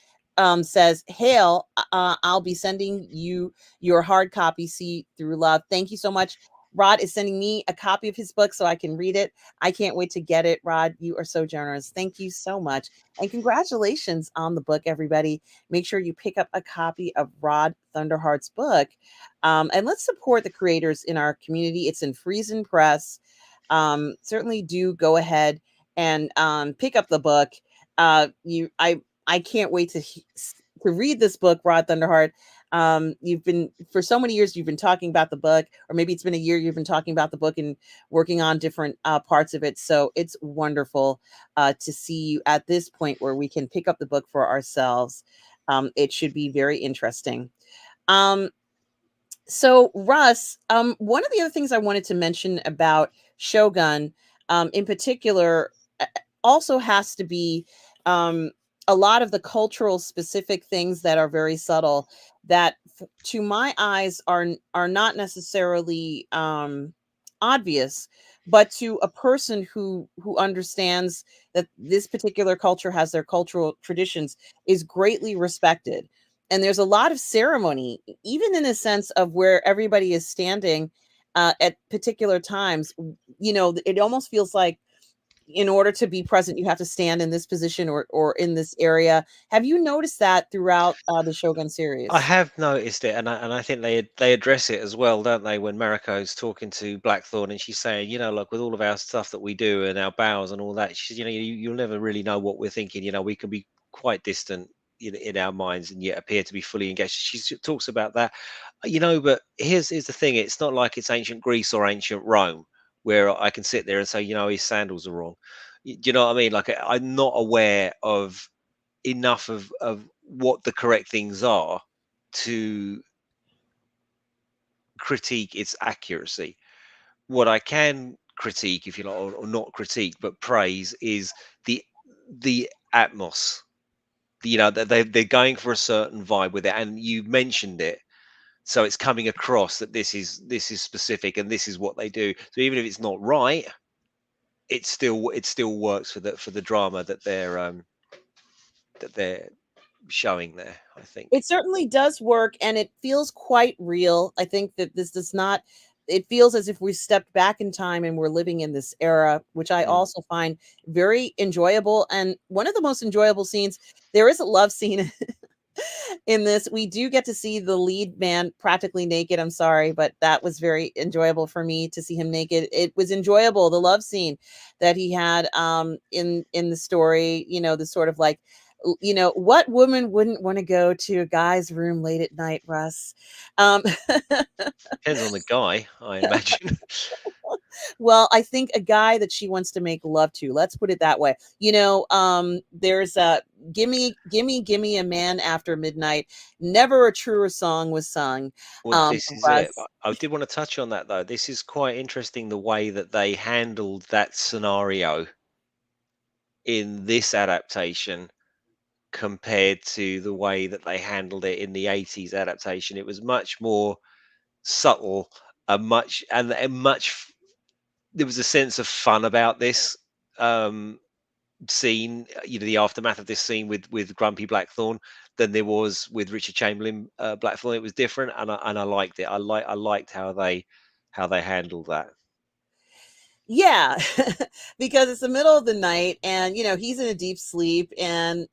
says, Hail, I'll be sending you your hard copy, See Through Love. Thank you so much. Rod is sending me a copy of his book so I can read it. I can't wait to get it. Rod, you are so generous. Thank you so much. And congratulations on the book, everybody. Make sure you pick up a copy of Rod Thunderheart's book. And let's support the creators in our community. It's in Friesen Press. Certainly do go ahead and pick up the book. I can't wait to read this book, Rod Thunderheart. You've been for so many years you've been talking about the book, or maybe it's been a year you've been talking about the book and working on different parts of it. So it's wonderful to see you at this point where we can pick up the book for ourselves. It should be very interesting. Um, so Russ, one of the other things I wanted to mention about Shogun, in particular, also has to be um, a lot of the cultural specific things that are very subtle that, to my eyes, are not necessarily obvious, but to a person who understands that this particular culture has their cultural traditions is greatly respected. and there's a lot of ceremony, even in a sense of where everybody is standing at particular times. It almost feels like in order to be present, you have to stand in this position or in this area. Have you noticed that throughout the Shogun I series? have noticed it, and I think they address it as well, don't they? When Mariko's talking to Blackthorn, and she's saying, like with all of our stuff that we do and our bows and all that, she says, you'll never really know what we're thinking. We can be quite distant in our minds and yet appear to be fully engaged. She talks about that, But here's the thing: it's not like it's ancient Greece or ancient Rome where I can sit there and say, his sandals are wrong. Do you know what I mean? Like I'm not aware of enough of what the correct things are to critique its accuracy. What I can critique, if you like, or not critique, but praise is the atmos. That they're going for a certain vibe with it, and you mentioned it, so it's coming across that this is specific and this is what they do. So even if it's not right, it still works for the drama that they're showing there. I think. It certainly does work, and it feels quite real. I think that this does not it feels as if we stepped back in time and we're living in this era, which I Mm. also find very enjoyable. And one of the most enjoyable scenes, there is a love scene in this. We do get to see the lead man practically naked. I'm sorry, but that was very enjoyable for me to see him naked. It was enjoyable, the love scene that he had in the story, the sort of like what woman wouldn't want to go to a guy's room late at night, Russ? Um Depends on the guy, I imagine. well, I think a guy that she wants to make love to, let's put it that way. There's a gimme a man after midnight. Never a truer song was sung. Well, this is it. Russ. I did want to touch on that though. This is quite interesting the way that they handled that scenario in this adaptation compared to the way that they handled it in the 80s adaptation. It was much more subtle, and there was a sense of fun about this scene, the aftermath of this scene with Grumpy Blackthorn than there was with Richard Chamberlain Blackthorn. It was different, and I liked it. I liked how they handled that. Yeah, because it's the middle of the night and, he's in a deep sleep and,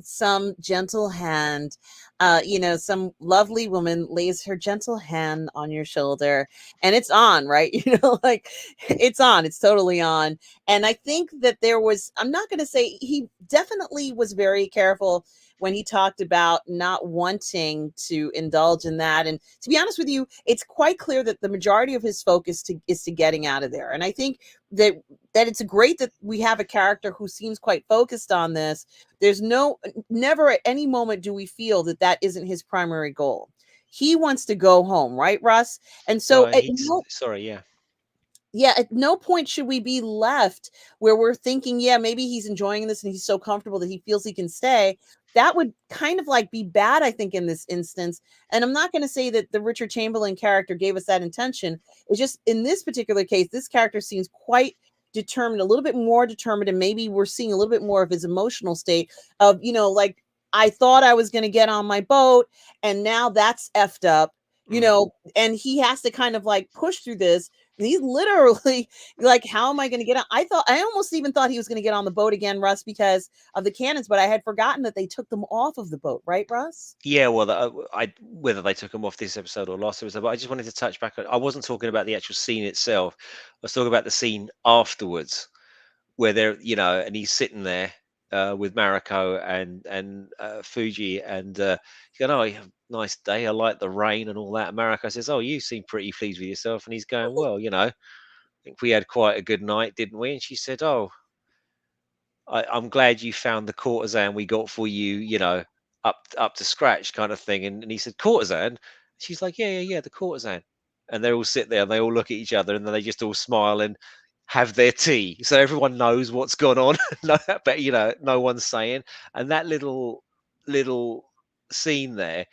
some gentle hand, some lovely woman lays her gentle hand on your shoulder and it's on, right? Like it's on, it's totally on. And I think that I'm not going to say he definitely was very careful when he talked about not wanting to indulge in that. And to be honest with you, it's quite clear that the majority of his focus is to getting out of there. And I think that it's great that we have a character who seems quite focused on this. There's never at any moment do we feel that that isn't his primary goal. He wants to go home, right, Russ? And so No, he's sorry, yeah. yeah, at no point should we be left where we're thinking, yeah, maybe he's enjoying this and he's so comfortable that he feels he can stay. That would kind of like be bad, I think, in this instance. And I'm not going to say that the Richard Chamberlain character gave us that intention. It's just in this particular case, this character seems quite determined, a little bit more determined, and maybe we're seeing a little bit more of his emotional state of, like, I thought I was going to get on my boat, and now that's effed up, Mm. and he has to kind of like push through this. He's literally like, how am I going to get on? I almost even thought he was going to get on the boat again, Russ, because of the cannons, but I had forgotten that they took them off of the boat, right, Russ? Yeah, well, whether they took him off this episode or last episode, but I just wanted to touch back on. I wasn't talking about the actual scene itself. I was talking about the scene afterwards, where and he's sitting there with Mariko and Fuji, and he's going, "Oh, you have a nice day. I like the rain and all that." And Mariko says, "Oh, you seem pretty pleased with yourself," and he's going, "Well, I think we had quite a good night, didn't we?" And she said, "Oh, I'm glad you found the courtesan we got for you, up to scratch kind of thing." And he said, "Courtesan?" She's like, "Yeah, yeah, yeah, the courtesan." And they all sit there and they all look at each other and then they just all smile and have their tea. So everyone knows what's gone on. No, but no one's saying. And that little scene there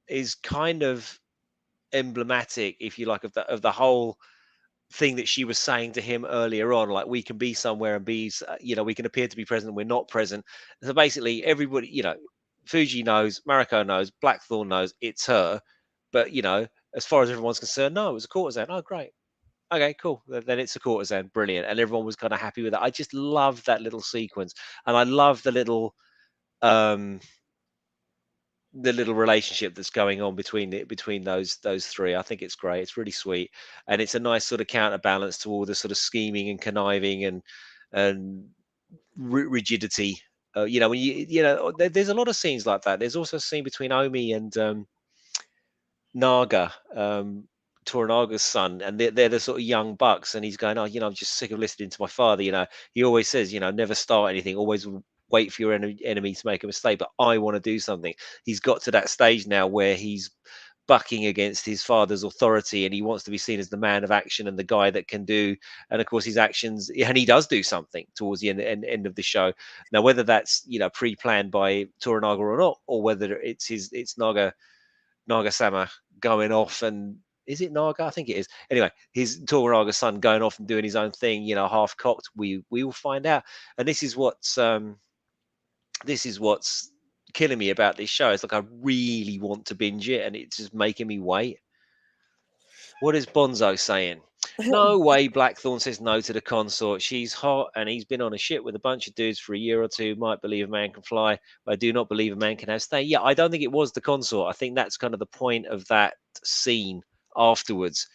is kind of emblematic, if you like, of the whole thing that she was saying to him earlier on, like we can be somewhere and we can appear to be present and we're not present. So basically everybody, Fuji knows, Mariko knows, Blackthorn knows it's her. But as far as everyone's concerned, no, it was a courtesan. Oh, great. Okay, cool. Then it's a courtesan. Brilliant. And everyone was kind of happy with that. I just love that little sequence. And I love um the little relationship that's going on between those three. I think it's great. It's really sweet. And it's a nice sort of counterbalance to all the sort of scheming and conniving and rigidity. When there's a lot of scenes like that. There's also a scene between Omi and Naga, Toranaga's son, and they're the sort of young bucks, and he's going, "Oh, I'm just sick of listening to my father." He always says, never start anything, always wait for your enemy to make a mistake. But I want to do something. He's got to that stage now where he's bucking against his father's authority, and he wants to be seen as the man of action and the guy that can do. And of course, his actions, and he does do something towards the end of the show. Now, whether that's pre-planned by Toranaga or not, or whether it's Nagasama going off, and is it Naga? I think it is. Anyway, his Toranaga son going off and doing his own thing, half cocked. We will find out. And this is what's killing me about this show. It's like I really want to binge it, and it's just making me wait. What is Bonzo saying? No way Blackthorn says no to the consort. She's hot and he's been on a ship with a bunch of dudes for a year or two. Might believe a man can fly, but I do not believe a man can have stay. Yeah, I don't think it was the consort. I think that's kind of the point of that scene afterwards,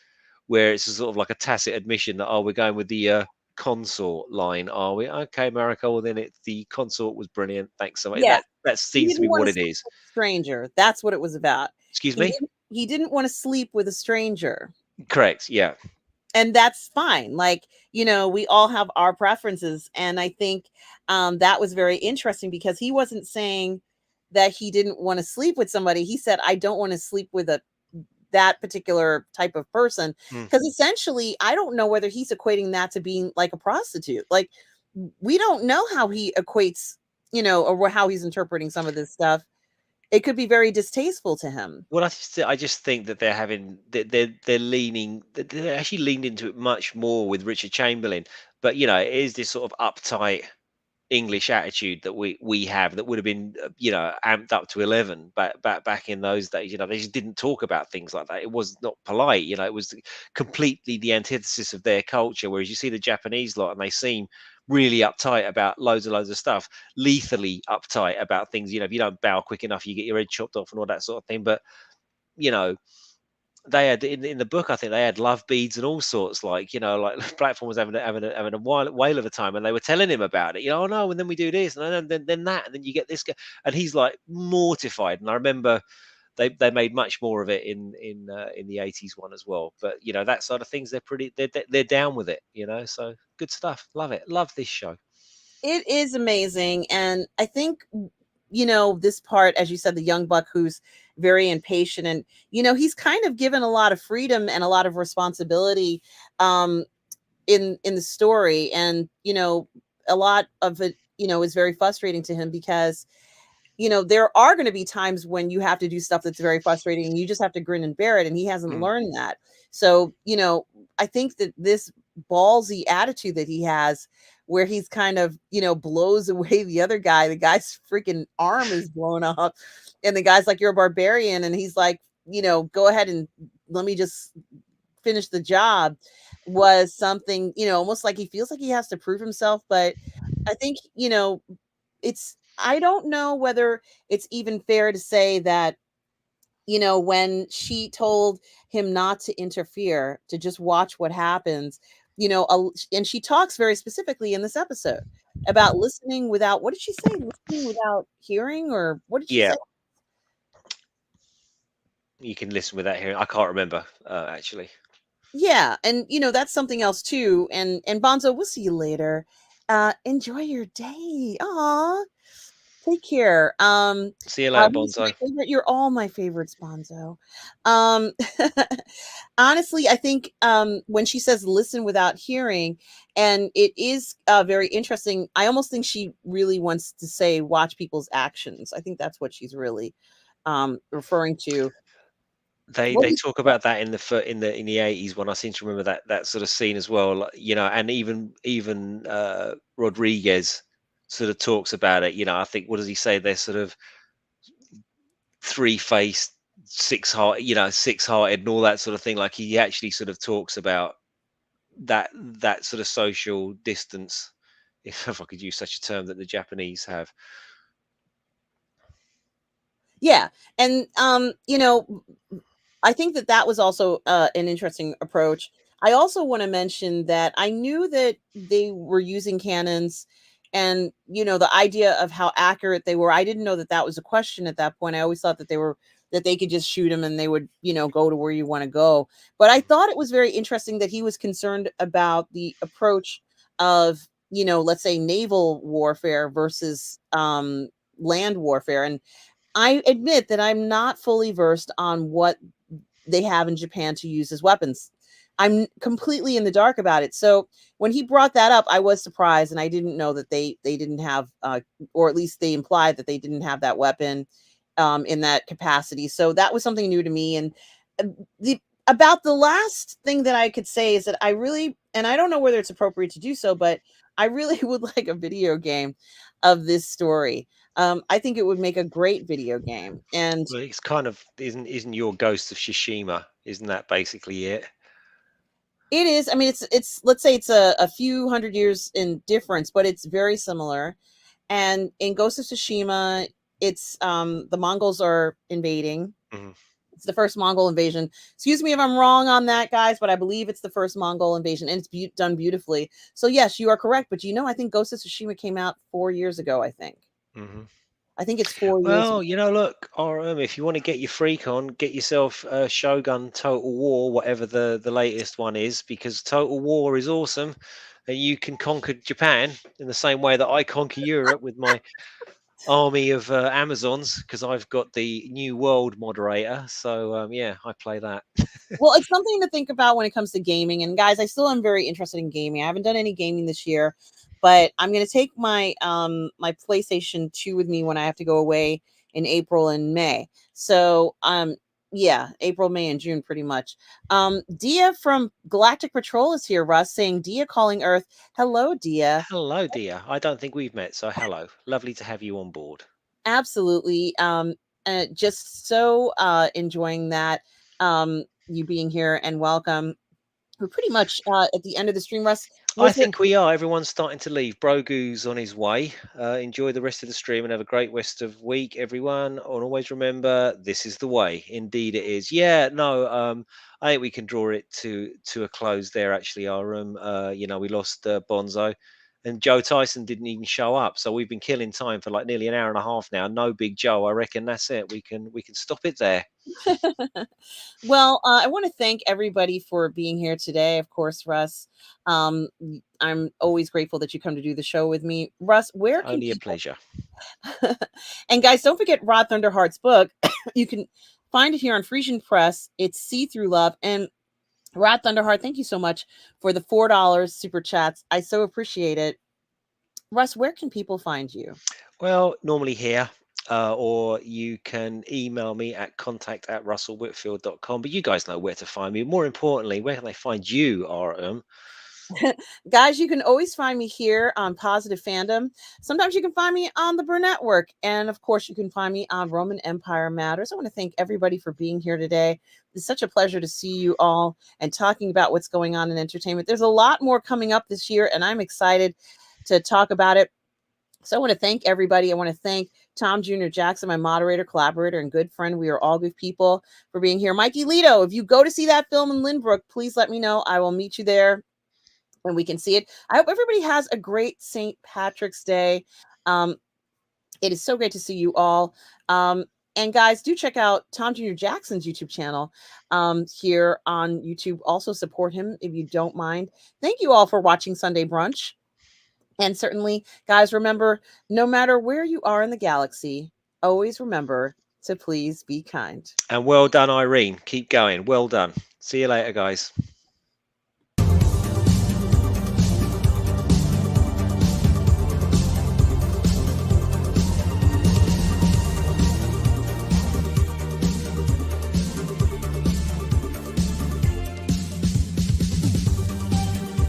where it's a sort of like a tacit admission that, oh, we're going with the consort line, are we? Okay, Mariko, well then the consort was brilliant. Thanks so much. Yeah. That He seems to didn't be want what to it sleep is. with a stranger. That's what it was about. Excuse He me? didn't he didn't want to sleep with a stranger. Correct, yeah. And that's fine. Like, we all have our preferences. And I think that was very interesting because he wasn't saying that he didn't want to sleep with somebody. He said, I don't want to sleep with that particular type of person. Hmm. Because essentially, I don't know whether he's equating that to being like a prostitute. Like, we don't know how he equates, or how he's interpreting some of this stuff. It could be very distasteful to him. Well, I just think that they're leaning they're actually leaned into it much more with Richard Chamberlain, but it is this sort of uptight English attitude that we have that would have been amped up to 11 back in those days. They just didn't talk about things like that. It was not polite. It was completely the antithesis of their culture. Whereas you see the Japanese lot, and they seem really uptight about loads and loads of stuff, lethally uptight about things. If you don't bow quick enough, you get your head chopped off and all that sort of thing. But you know they had in the book, I think they had love beads and all sorts, like like Platform was having a whale of a time, and they were telling him about it. Oh no, and then we do this, and then that, and then you get this guy, and he's like mortified. And I remember they made much more of it in the '80s one as well. But that sort of things, they're down with it. So good stuff. Love it. Love this show. It is amazing. And I think, this part, as you said, the young buck who's very impatient and, he's kind of given a lot of freedom and a lot of responsibility um, in the story. And, a lot of it, is very frustrating to him because there are going to be times when you have to do stuff that's very frustrating and you just have to grin and bear it. And he hasn't Mm. learned that. So, I think that this ballsy attitude that he has, where he's kind of, blows away the guy's freaking arm is blown off. And the guy's like, you're a barbarian. And he's like, go ahead and let me just finish the job, was something, almost like he feels like he has to prove himself. But I think, I don't know whether it's even fair to say that, when she told him not to interfere, to just watch what happens, and she talks very specifically in this episode about listening without, what did she say? Listening without hearing, or what did she Yeah, say? you can listen without hearing. I can't remember actually. Yeah, and that's something else too. And Bonzo, we'll see you later. Enjoy your day. Aw. Take care. See you later, Who's my Bonzo. favorite? You're all my favorites, Bonzo. Um, honestly, I think when she says listen without hearing, and it is very interesting. I almost think she really wants to say watch people's actions. I think that's what she's really referring to. They What they do you talk about that in the '80s when I seem to remember that sort of scene as well. Like, and even Rodriguez sort of talks about it. I think, what does he say? They're sort of three-faced, six-hearted, and all that sort of thing. Like he actually sort of talks about that sort of social distance, if I could use such a term, that the Japanese have. Yeah, and, I think that that was also, an interesting approach. I also wanna mention that I knew that they were using cannons and, the idea of how accurate they were, I didn't know that that was a question at that point. I always thought that they could just shoot them and they would, go to where you wanna go. But I thought it was very interesting that he was concerned about the approach of, let's say, naval warfare versus, land warfare, and I admit that I'm not fully versed on what they have in Japan to use as weapons. I'm completely in the dark about it. So when he brought that up, I was surprised, and I didn't know that they didn't have, or at least they implied that they didn't have that weapon in that capacity. So that was something new to me. And uh, the about the last thing that I could say is that I really, and I don't know whether it's appropriate to do so, but I really would like a video game of this story. I think it would make a great video game, and Well, it's kind of isn't your Ghost of Tsushima? Isn't that basically it? it is. I mean, it's let's say it's a few hundred years in difference, but it's very similar. And in Ghost of Tsushima, it's the Mongols are invading. Mhm. It's the first Mongol invasion. Excuse me if I'm wrong on that, guys, but I believe it's the first Mongol invasion, and it's done beautifully. So yes, you are correct. But I think Ghost of Tsushima came out 4 years ago. Mhm. I think it's 4 years ago. Well, look, if you want to get your freak on, get yourself Shogun Total War, whatever the latest one is, because Total War is awesome, and you can conquer Japan in the same way that I conquer Europe with my army of Amazons, because I've got the New World moderator. So yeah, I play that. Well, it's something to think about when it comes to gaming. And guys, I still am very interested in gaming. I haven't done any gaming this year, but I'm going to take my PlayStation 2 with me when I have to go away in April and May. So, yeah, April, May, and June pretty much. Dia from Galactic Patrol is here, Russ, saying Dia calling Earth. Hello, Dia. Hello, dear. I don't think we've met, so hello. Lovely to have you on board. Absolutely. Just so enjoying that you being here, and welcome. We're pretty much at the end of the stream, Russ. I Was there think we are. Everyone's starting to leave. Brogu's on his way. Enjoy the rest of the stream and have a great rest of week, everyone. And always remember, this is the way. Indeed, it is. Yeah, no. I think we can draw it to a close there. Actually, our room. We lost Bonzo, and Joe Tyson didn't even show up. So we've been killing time for like nearly an hour and a half now. No Big Joe. I reckon that's it. We can stop it there. well, I want to thank everybody for being here today. Of course, Russ. I'm always grateful that you come to do the show with me. Russ, where can Only a people pleasure. and guys, don't forget Rod Thunderheart's book. You can find it here on Frisian Press. It's See Through Love. And Rod Thunderheart, thank you so much for the $4 super chats. I so appreciate it. Russ, where can people find you? Well, normally here, or you can email me at contact@russellwhitfield.com. But you guys know where to find me. More importantly, where can they find you, RM? Guys, you can always find me here on Positive Fandom. Sometimes you can find me on the Burnettwork. And of course, you can find me on Roman Empire Matters. I want to thank everybody for being here today. It's such a pleasure to see you all and talking about what's going on in entertainment. There's a lot more coming up this year, and I'm excited to talk about it. So I want to thank everybody. I want to thank Tom Jr. Jackson, my moderator, collaborator, and good friend. We are all good people for being here. Mikey Lito, if you go to see that film in Lynbrook, please let me know. I will meet you there and we can see it. I hope everybody has a great St. Patrick's Day. Um, it is so great to see you all. And guys, do check out Tom Jr. Jackson's YouTube channel here on YouTube. Also support him if you don't mind. Thank you all for watching Sunday Brunch. And certainly, guys, remember, no matter where you are in the galaxy, always remember to please be kind. And well done, Irene. Keep going. Well done. See you later, guys.